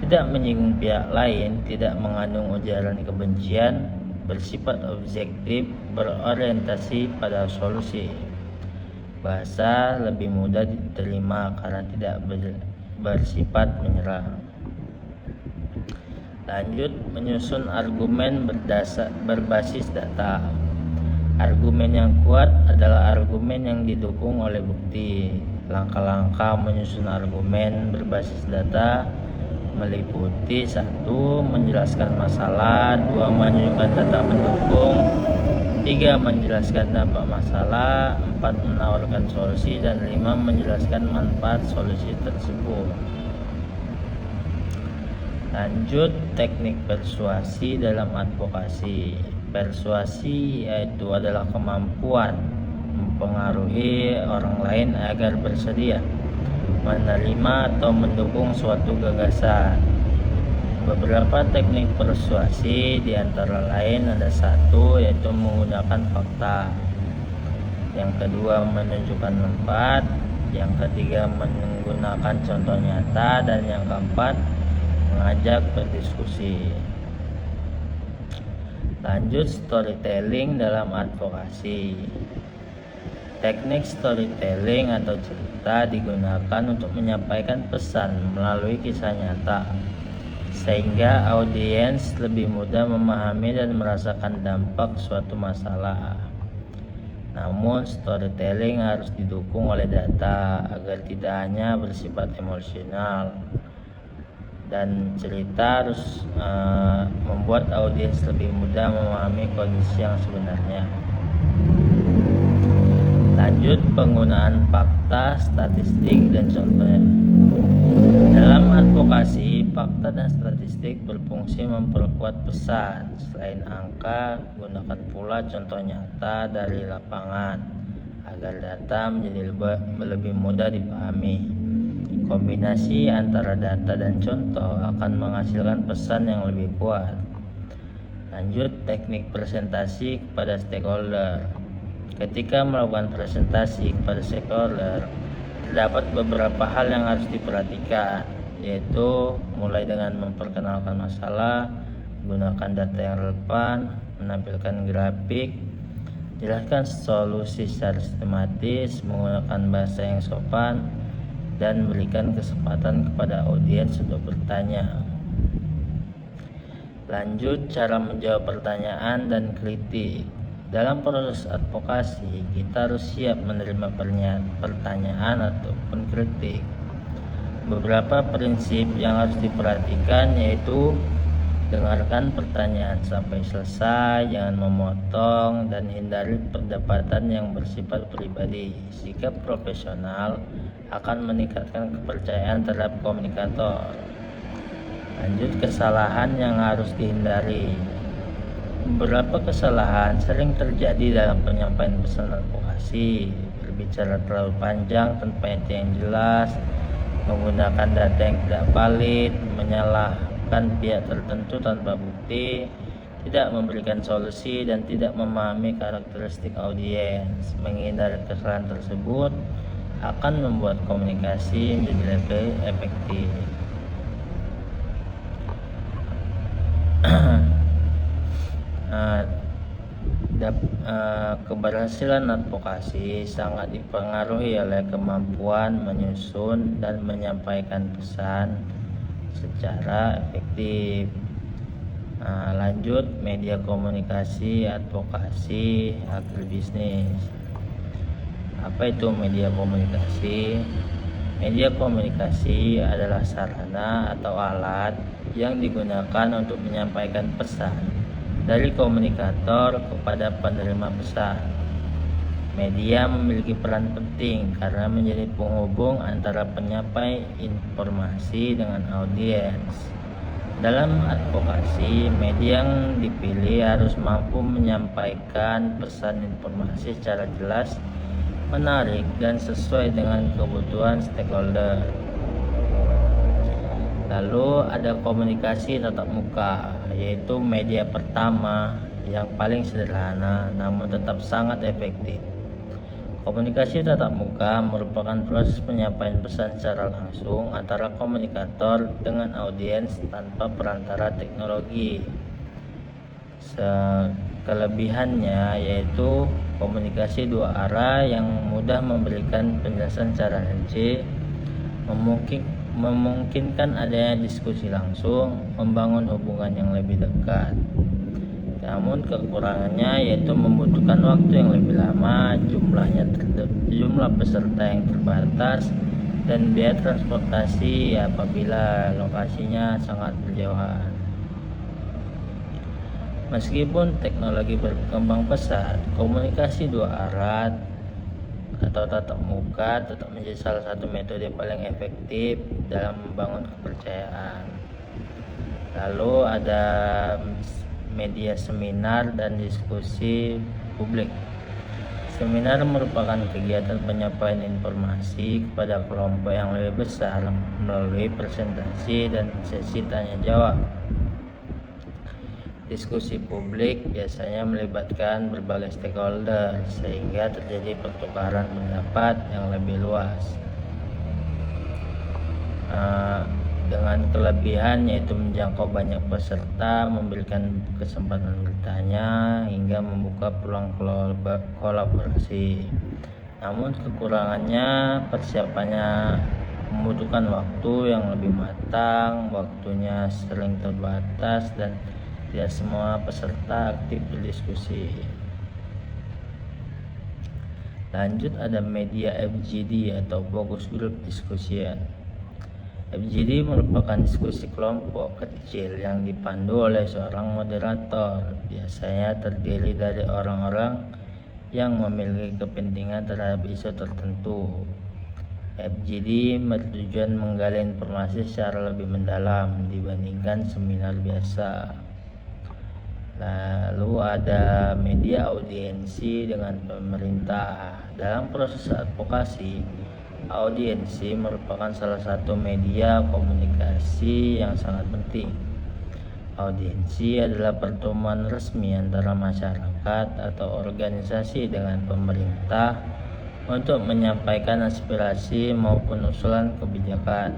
[SPEAKER 1] tidak menyinggung pihak lain, tidak mengandung ujaran kebencian, bersifat objektif, berorientasi pada solusi. Bahasa lebih mudah diterima karena tidak bersifat menyerang. Lanjut, menyusun argumen berbasis data. Argumen yang kuat adalah argumen yang didukung oleh bukti. Langkah-langkah menyusun argumen berbasis data meliputi 1. Menjelaskan masalah, 2. Menunjukkan data mendukung, 3. Menjelaskan dampak masalah, 4. Menawarkan solusi, dan 5. Menjelaskan manfaat solusi tersebut. Lanjut, teknik persuasi dalam advokasi. Persuasi yaitu adalah kemampuan mempengaruhi orang lain agar bersedia menerima atau mendukung suatu gagasan. Beberapa teknik persuasi diantara lain ada 1, yaitu menggunakan fakta. Yang kedua, menunjukkan manfaat. Yang ketiga, menggunakan contoh nyata. Dan yang keempat, mengajak berdiskusi. Lanjut, storytelling dalam advokasi. Teknik storytelling atau cerita digunakan untuk menyampaikan pesan melalui kisah nyata, sehingga audiens lebih mudah memahami dan merasakan dampak suatu masalah. Namun, storytelling harus didukung oleh data agar tidak hanya bersifat emosional. Dan cerita harus membuat audiens lebih mudah memahami kondisi yang sebenarnya. Lanjut, penggunaan fakta, statistik, dan contohnya. Dalam advokasi, fakta dan statistik berfungsi memperkuat pesan. Selain angka, gunakan pula contoh nyata dari lapangan agar data menjadi lebih mudah dipahami. Kombinasi antara data dan contoh akan menghasilkan pesan yang lebih kuat. Lanjut, teknik presentasi kepada stakeholder. Ketika melakukan presentasi kepada stakeholder, terdapat beberapa hal yang harus diperhatikan, yaitu mulai dengan memperkenalkan masalah, menggunakan data yang relevan, menampilkan grafik, jelaskan solusi secara sistematis, menggunakan bahasa yang sopan, dan berikan kesempatan kepada audiens untuk bertanya. Lanjut, cara menjawab pertanyaan dan kritik. Dalam proses advokasi, kita harus siap menerima pertanyaan ataupun kritik. Beberapa prinsip yang harus diperhatikan yaitu dengarkan pertanyaan sampai selesai, jangan memotong, dan hindari perdebatan yang bersifat pribadi. Sikap profesional akan meningkatkan kepercayaan terhadap komunikator. Lanjut, kesalahan yang harus dihindari. Beberapa kesalahan sering terjadi dalam penyampaian pesan advokasi: berbicara terlalu panjang tanpa inti yang jelas, menggunakan data yang tidak valid, menyalahkan pihak tertentu tanpa bukti, tidak memberikan solusi, dan tidak memahami karakteristik audiens. Menghindari kesalahan tersebut akan membuat komunikasi menjadi lebih efektif. Keberhasilan advokasi sangat dipengaruhi oleh kemampuan menyusun dan menyampaikan pesan secara efektif. Lanjut, media komunikasi, advokasi, agribisnis. Apa itu media komunikasi? Media komunikasi adalah sarana atau alat yang digunakan untuk menyampaikan pesan dari komunikator kepada penerima pesan. Media memiliki peran penting karena menjadi penghubung antara penyampai informasi dengan audiens. Dalam advokasi, media yang dipilih harus mampu menyampaikan pesan informasi secara jelas, menarik, dan sesuai dengan kebutuhan stakeholder. Lalu ada komunikasi tatap muka, yaitu media pertama yang paling sederhana namun tetap sangat efektif. Komunikasi tatap muka merupakan proses penyampaian pesan secara langsung antara komunikator dengan audiens tanpa perantara teknologi. Kelebihannya yaitu komunikasi dua arah yang mudah memberikan penjelasan secara rinci, memungkinkan adanya diskusi langsung, membangun hubungan yang lebih dekat. Namun kekurangannya yaitu membutuhkan waktu yang lebih lama, jumlah peserta yang terbatas, dan biaya transportasi apabila lokasinya sangat berjauhan. Meskipun teknologi berkembang pesat, komunikasi dua arah atau tatap muka tetap menjadi salah satu metode paling efektif dalam membangun kepercayaan. Lalu ada media seminar dan diskusi publik. Seminar merupakan kegiatan penyampaian informasi kepada kelompok yang lebih besar melalui presentasi dan sesi tanya jawab. Diskusi publik biasanya melibatkan berbagai stakeholder sehingga terjadi pertukaran pendapat yang lebih luas. Dengan kelebihan yaitu menjangkau banyak peserta, memberikan kesempatan bertanya, hingga membuka peluang kolaborasi. Namun kekurangannya persiapannya membutuhkan waktu yang lebih matang, waktunya sering terbatas, dan tidak semua peserta aktif berdiskusi. Lanjut ada media FGD atau Focus Group Discussion. FGD merupakan diskusi kelompok kecil yang dipandu oleh seorang moderator, biasanya terdiri dari orang-orang yang memiliki kepentingan terhadap isu tertentu. FGD bertujuan menggali informasi secara lebih mendalam dibandingkan seminar biasa. Lalu ada media audiensi dengan pemerintah. Dalam proses advokasi, audiensi merupakan salah satu media komunikasi yang sangat penting. Audiensi adalah pertemuan resmi antara masyarakat atau organisasi dengan pemerintah untuk menyampaikan aspirasi maupun usulan kebijakan.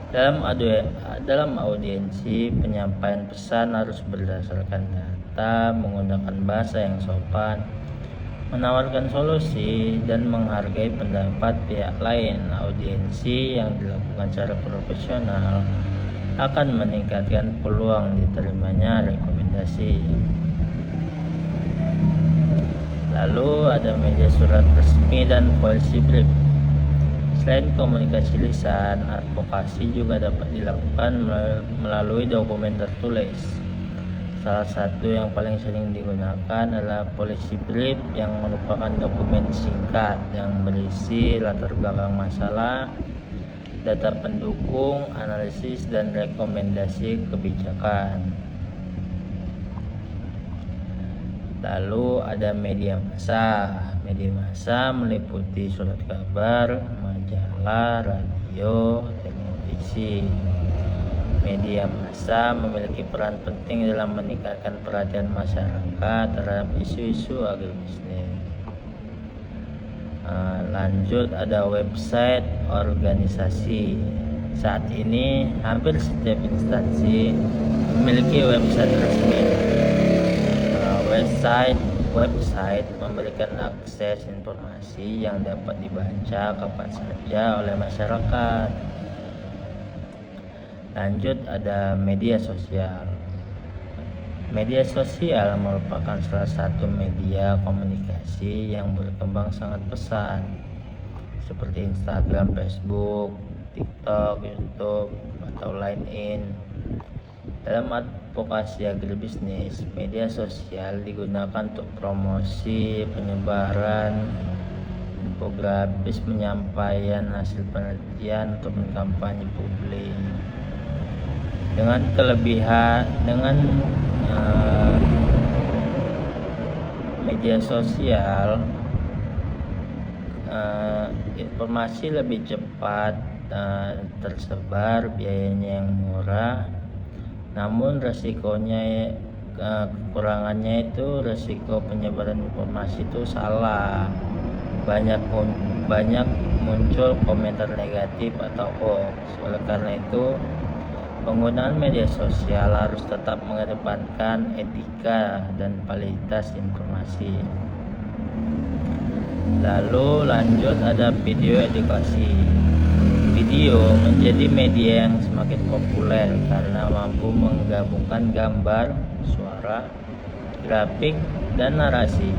[SPEAKER 1] Dalam audiensi, penyampaian pesan harus berdasarkan data, menggunakan bahasa yang sopan, menawarkan solusi, dan menghargai pendapat pihak lain. Audiensi yang dilakukan secara profesional akan meningkatkan peluang diterimanya rekomendasi. Lalu ada media surat resmi dan policy brief. Selain komunikasi lisan, advokasi juga dapat dilakukan melalui dokumen tertulis. Salah satu yang paling sering digunakan adalah policy brief, yang merupakan dokumen singkat yang berisi latar belakang masalah, data pendukung, analisis, dan rekomendasi kebijakan. Lalu ada media massa. Media massa meliputi surat kabar, majalah, radio, televisi. Media massa memiliki peran penting dalam meningkatkan perhatian masyarakat terhadap isu-isu agribisnis. Lanjut ada website organisasi. Saat ini hampir setiap instansi memiliki website resmi. Website memberikan akses informasi yang dapat dibaca kapan saja oleh masyarakat. Lanjut ada media sosial. Media sosial merupakan salah satu media komunikasi yang berkembang sangat pesat, seperti Instagram, Facebook, TikTok, YouTube, atau LinkedIn. Dalam advokasi agribisnis, media sosial digunakan untuk promosi, penyebaran, infografis, penyampaian hasil penelitian, ataupun kampanye publik. Dengan media sosial, informasi lebih cepat tersebar, biayanya yang murah, namun resikonya, kekurangannya itu resiko penyebaran informasi itu salah, banyak muncul komentar negatif atau hoax. Oleh karena itu, penggunaan media sosial harus tetap mengedepankan etika dan validitas informasi. Lalu lanjut ada video edukasi. Video menjadi media yang semakin populer karena mampu menggabungkan gambar, suara, grafik, dan narasi.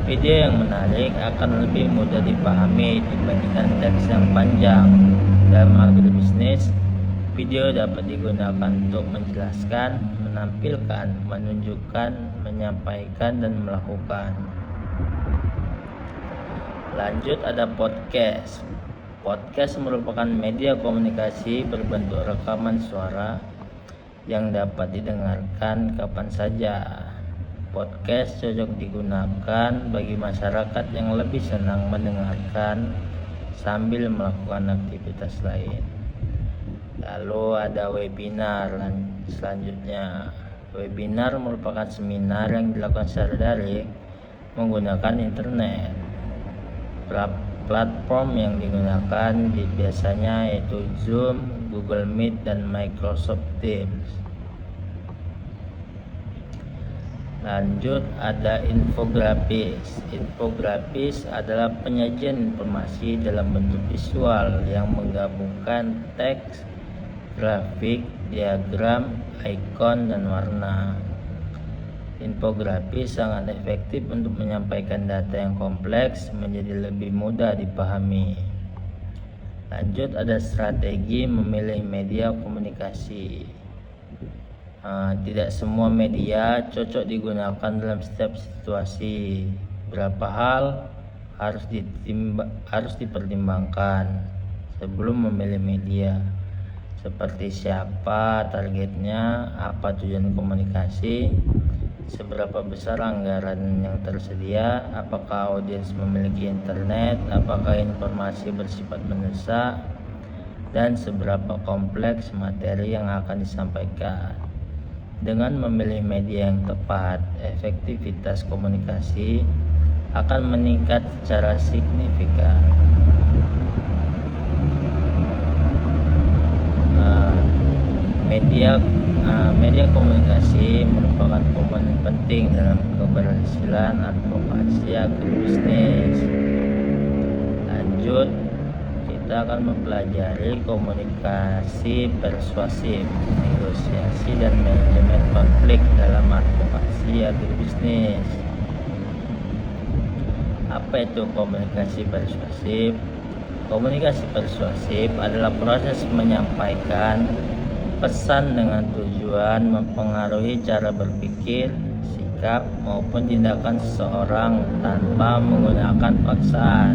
[SPEAKER 1] Video yang menarik akan lebih mudah dipahami dibandingkan teks yang panjang. Dalam agribisnis, video dapat digunakan untuk menjelaskan, menampilkan, menunjukkan, menyampaikan, dan melakukan. Lanjut ada podcast. Podcast merupakan media komunikasi berbentuk rekaman suara yang dapat didengarkan kapan saja. Podcast cocok digunakan bagi masyarakat yang lebih senang mendengarkan sambil melakukan aktivitas lain. Lalu ada webinar. Selanjutnya, webinar merupakan seminar yang dilakukan secara daring menggunakan internet. Platform yang digunakan biasanya yaitu Zoom, Google Meet, dan Microsoft Teams. Lanjut ada infografis. Infografis adalah penyajian informasi dalam bentuk visual yang menggabungkan teks, grafik, diagram, ikon, dan warna. Infografis sangat efektif untuk menyampaikan data yang kompleks menjadi lebih mudah dipahami. Lanjut ada strategi memilih media komunikasi. Tidak semua media cocok digunakan dalam setiap situasi. Beberapa hal harus dipertimbangkan sebelum memilih media, seperti siapa targetnya, apa tujuan komunikasi, seberapa besar anggaran yang tersedia, apakah audiens memiliki internet, apakah informasi bersifat mendesak, dan seberapa kompleks materi yang akan disampaikan. Dengan memilih media yang tepat, efektivitas komunikasi akan meningkat secara signifikan. Media komunikasi merupakan komponen penting dalam keberhasilan advokasi agribisnis. Lanjut, kita akan mempelajari komunikasi persuasif, negosiasi, dan manajemen konflik dalam advokasi agribisnis. Apa itu komunikasi persuasif? Komunikasi persuasif adalah proses menyampaikan pesan dengan tujuan mempengaruhi cara berpikir, sikap, maupun tindakan seseorang tanpa menggunakan paksaan.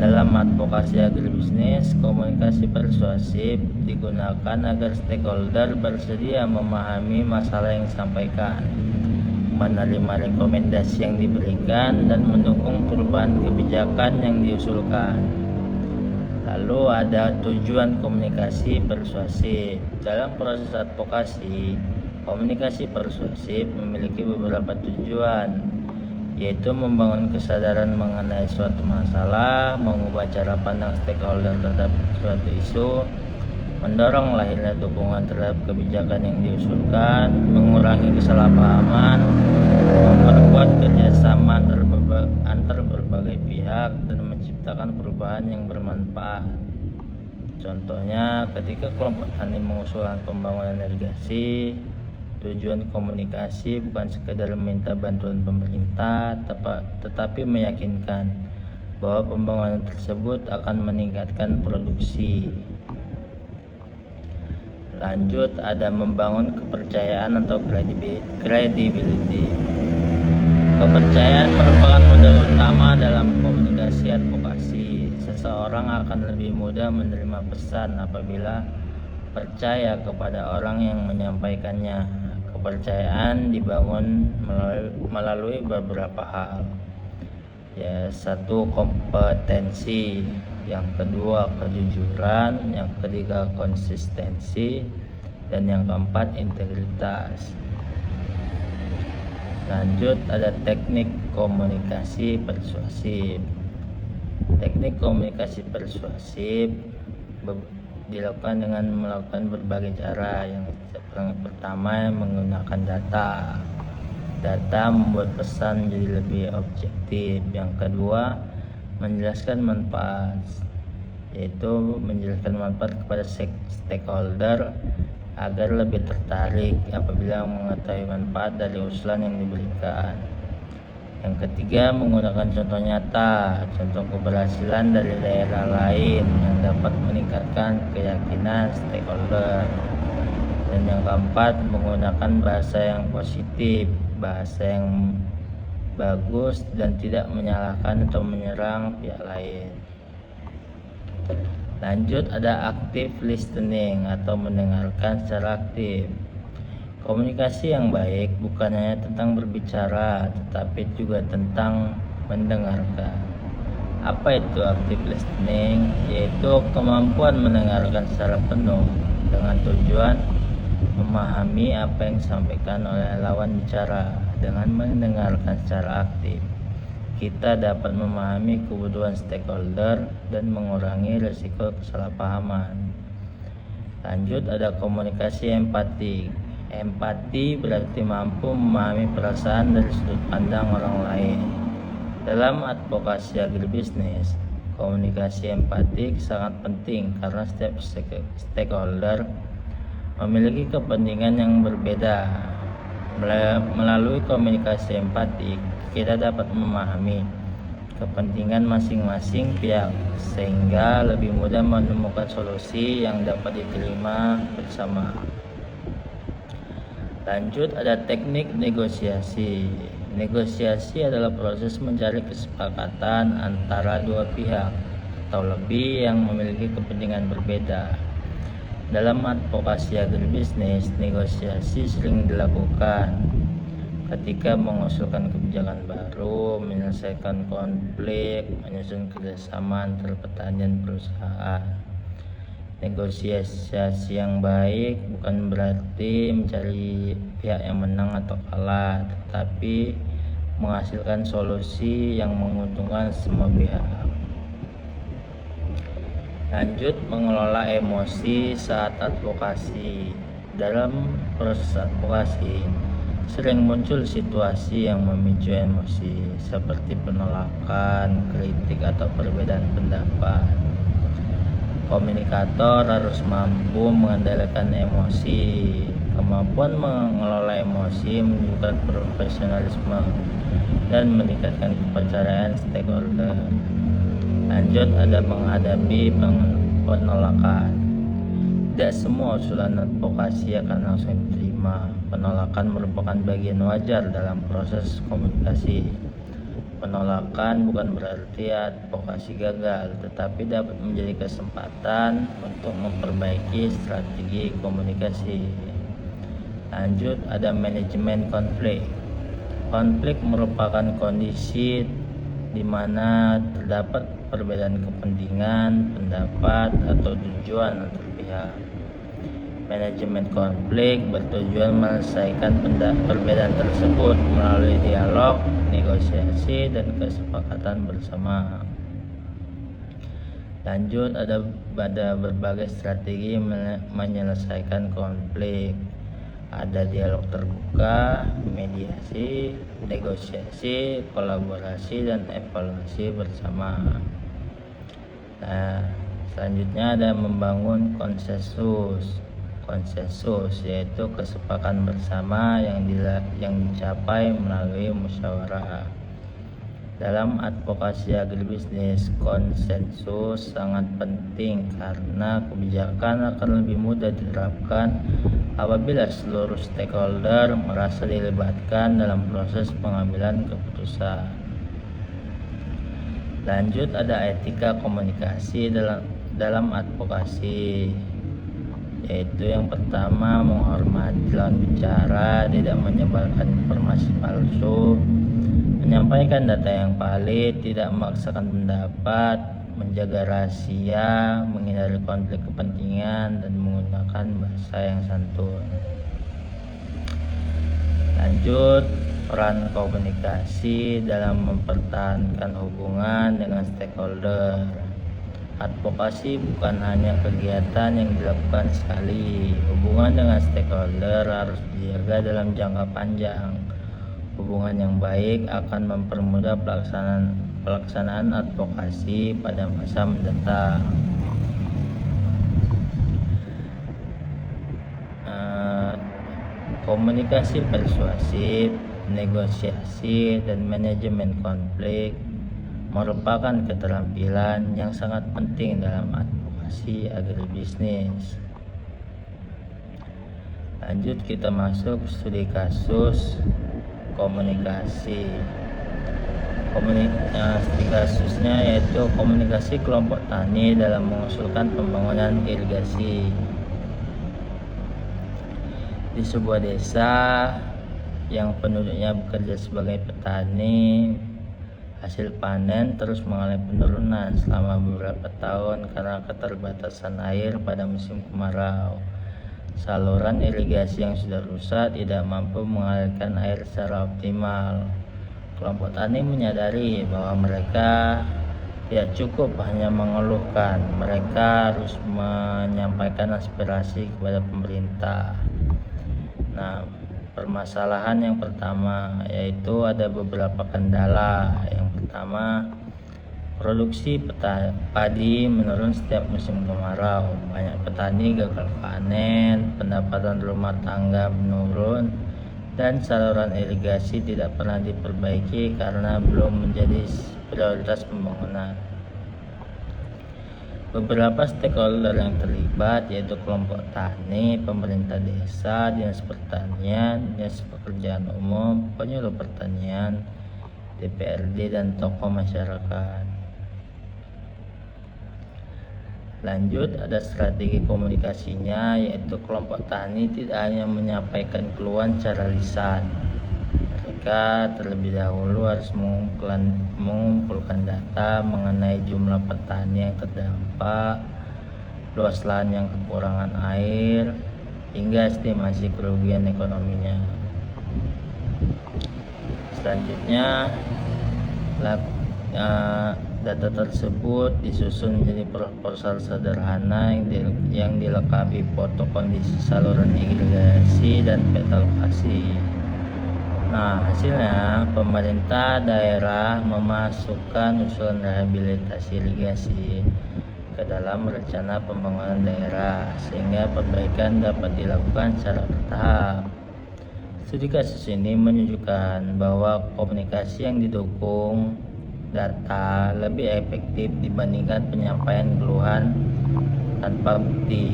[SPEAKER 1] Dalam advokasi agribisnis, komunikasi persuasif digunakan agar stakeholder bersedia memahami masalah yang disampaikan, menerima rekomendasi yang diberikan, dan mendukung perubahan kebijakan yang diusulkan. Lalu ada tujuan komunikasi persuasif. Dalam proses advokasi, komunikasi persuasif memiliki beberapa tujuan, yaitu membangun kesadaran mengenai suatu masalah, mengubah cara pandang stakeholder terhadap suatu isu, mendorong lahirnya dukungan terhadap kebijakan yang diusulkan, mengurangi kesalahpahaman, memperkuat kerjasama antar berbagai pihak, dan menciptakan perubahan yang bermanfaat. Contohnya ketika kelompok tani mengusulkan pembangunan irigasi, tujuan komunikasi bukan sekedar meminta bantuan pemerintah, tetapi meyakinkan bahwa pembangunan tersebut akan meningkatkan produksi. Lanjut, ada membangun kepercayaan atau credibility. Kepercayaan merupakan modal utama dalam komunikasi advokasi. Seseorang akan lebih mudah menerima pesan apabila percaya kepada orang yang menyampaikannya. Kepercayaan dibangun melalui beberapa hal. Ya, satu, kompetensi, yang kedua kejujuran, yang ketiga konsistensi, dan yang keempat integritas. Lanjut, ada teknik komunikasi persuasif. Teknik komunikasi persuasif dilakukan dengan melakukan berbagai cara. Yang pertama, menggunakan data. Data membuat pesan menjadi lebih objektif. Yang kedua, menjelaskan manfaat, yaitu menjelaskan manfaat kepada stakeholder agar lebih tertarik apabila mengetahui manfaat dari usulan yang diberikan. Yang ketiga, menggunakan contoh nyata, contoh keberhasilan dari daerah lain yang dapat meningkatkan keyakinan stakeholder. Dan yang keempat, menggunakan bahasa yang positif, bahasa yang bagus dan tidak menyalahkan atau menyerang pihak lain. Lanjut, ada active listening atau mendengarkan secara aktif. Komunikasi yang baik bukan hanya tentang berbicara, tetapi juga tentang mendengarkan. Apa itu active listening? Yaitu kemampuan mendengarkan secara penuh dengan tujuan memahami apa yang disampaikan oleh lawan bicara. Dengan mendengarkan secara aktif, kita dapat memahami kebutuhan stakeholder dan mengurangi risiko kesalahpahaman. Lanjut, ada komunikasi empatik. Empati berarti mampu memahami perasaan dari sudut pandang orang lain. Dalam advokasi agribisnis, komunikasi empatik sangat penting karena setiap stakeholder memiliki kepentingan yang berbeda. Melalui komunikasi empatik, kita dapat memahami kepentingan masing-masing pihak sehingga lebih mudah menemukan solusi yang dapat diterima bersama. Lanjut, ada teknik negosiasi. Negosiasi adalah proses mencari kesepakatan antara dua pihak atau lebih yang memiliki kepentingan berbeda. Dalam advokasi agribisnis, negosiasi sering dilakukan ketika mengusulkan kebijakan baru, menyelesaikan konflik, menyusun kerjasama antar petani dan perusahaan. Negosiasi yang baik bukan berarti mencari pihak yang menang atau kalah, tetapi menghasilkan solusi yang menguntungkan semua pihak. Lanjut, mengelola emosi saat advokasi. Dalam proses advokasi, sering muncul situasi yang memicu emosi, seperti penolakan, kritik, atau perbedaan pendapat. Komunikator harus mampu mengendalikan emosi. Kemampuan mengelola emosi menunjukkan profesionalisme dan meningkatkan kepercayaan stakeholder. Lanjut, ada menghadapi penolakan. Tidak semua usulan advokasi akan langsung diterima. Penolakan merupakan bagian wajar dalam proses komunikasi. Penolakan bukan berarti advokasi gagal, tetapi dapat menjadi kesempatan untuk memperbaiki strategi komunikasi. Lanjut, ada manajemen konflik. Konflik merupakan kondisi di mana terdapat perbedaan kepentingan, pendapat, atau tujuan antar pihak. Manajemen konflik bertujuan menyelesaikan perbedaan tersebut melalui dialog, negosiasi, dan kesepakatan bersama. Lanjut, ada berbagai strategi menyelesaikan konflik. Ada dialog terbuka, mediasi, negosiasi, kolaborasi, dan evaluasi bersama. Nah, Selanjutnya ada membangun konsensus. Konsensus yaitu kesepakatan bersama yang dicapai melalui musyawarah. Dalam advokasi agribisnis, konsensus sangat penting karena kebijakan akan lebih mudah diterapkan apabila seluruh stakeholder merasa dilibatkan dalam proses pengambilan keputusan. Lanjut, ada etika komunikasi dalam advokasi, yaitu yang pertama menghormati lawan bicara, tidak menyebarkan informasi palsu, menyampaikan data yang valid, tidak memaksakan pendapat, menjaga rahasia, menghindari konflik kepentingan, dan menggunakan bahasa yang santun. Lanjut, peran komunikasi dalam mempertahankan hubungan dengan stakeholder. Advokasi bukan hanya kegiatan yang dilakukan sekali. Hubungan dengan stakeholder harus dijaga dalam jangka panjang. Hubungan yang baik akan mempermudah pelaksanaan advokasi pada masa mendatang. Komunikasi persuasif, negosiasi, dan manajemen konflik merupakan keterampilan yang sangat penting dalam advokasi agribisnis. Lanjut, kita masuk studi kasus komunikasi. Studi kasusnya yaitu komunikasi kelompok tani dalam mengusulkan pembangunan irigasi. Di sebuah desa yang penduduknya bekerja sebagai petani, hasil panen terus mengalami penurunan selama beberapa tahun karena keterbatasan air pada musim kemarau. Saluran irigasi yang sudah rusak tidak mampu mengalirkan air secara optimal. Kelompok tani menyadari bahwa mereka tidak cukup hanya mengeluhkan, mereka harus menyampaikan aspirasi kepada pemerintah. Nah, permasalahan yang pertama yaitu ada beberapa kendala. Yang pertama, produksi padi menurun setiap musim kemarau. Banyak petani gagal panen, pendapatan rumah tangga menurun, dan saluran irigasi tidak pernah diperbaiki karena belum menjadi prioritas pembangunan. Beberapa stakeholder yang terlibat yaitu kelompok tani, pemerintah desa, dinas pertanian, dinas pekerjaan umum, penyuluh pertanian, DPRD, dan tokoh masyarakat. Lanjut, ada strategi komunikasinya yaitu kelompok tani tidak hanya menyampaikan keluhan secara lisan. Mereka terlebih dahulu harus mengumpulkan data mengenai jumlah petani yang terdampak, luas lahan yang kekurangan air, hingga estimasi kerugian ekonominya. Selanjutnya, data tersebut disusun menjadi proposal sederhana yang dilengkapi foto kondisi saluran irigasi dan peta lokasi. Nah, hasilnya pemerintah daerah memasukkan usulan rehabilitasi irigasi ke dalam rencana pembangunan daerah sehingga perbaikan dapat dilakukan secara bertahap. Studi kasus ini menunjukkan bahwa komunikasi yang didukung data lebih efektif dibandingkan penyampaian keluhan tanpa bukti.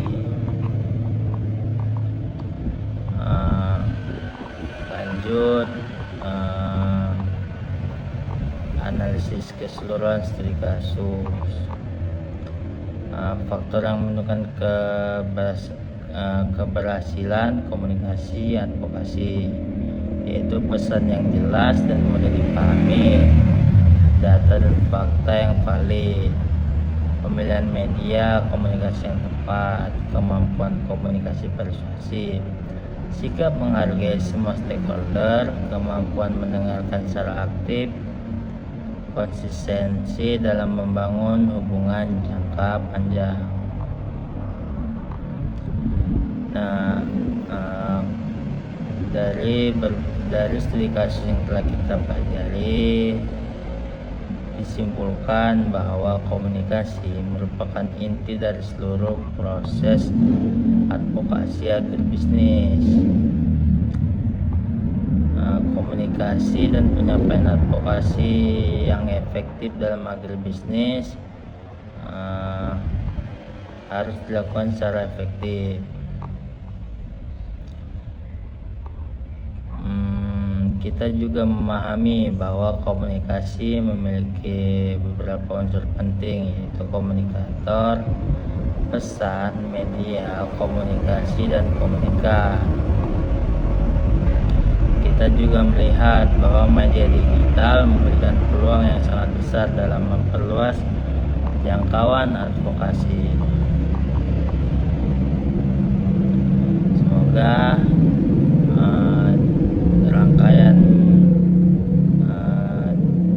[SPEAKER 1] Lanjut, analisis keseluruhan studi kasus. Faktor yang menentukan keberhasilan komunikasi advokasi yaitu pesan yang jelas dan mudah dipahami, data dan fakta yang valid, pemilihan media komunikasi yang tepat, kemampuan komunikasi persuasif, sikap menghargai semua stakeholder, kemampuan mendengarkan secara aktif, konsistensi dalam membangun hubungan jangka panjang. Nah, dari studi kasus yang telah kita pelajari, disimpulkan bahwa komunikasi merupakan inti dari seluruh proses advokasi agribisnis. Komunikasi dan penyampaian advokasi yang efektif dalam agribisnis harus dilakukan secara efektif. Kita juga memahami bahwa komunikasi memiliki beberapa unsur penting, yaitu komunikator, pesan, media, komunikasi, dan komunikat. Kita juga melihat bahwa media digital memberikan peluang yang sangat besar dalam memperluas jangkauan advokasi. Semoga rangkaian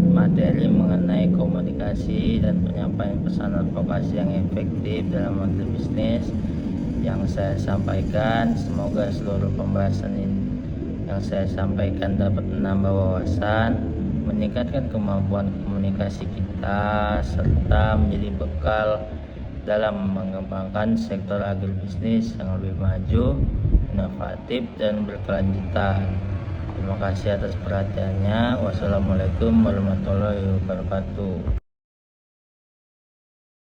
[SPEAKER 1] materi mengenai komunikasi dan penyampaian pesan advokasi yang efektif dalam agribisnis yang saya sampaikan, semoga seluruh pembahasan ini yang saya sampaikan dapat menambah wawasan, meningkatkan kemampuan komunikasi kita, serta menjadi bekal dalam mengembangkan sektor agribisnis yang lebih maju, inovatif, dan berkelanjutan. Terima kasih atas perhatiannya. Wassalamualaikum warahmatullahi wabarakatuh.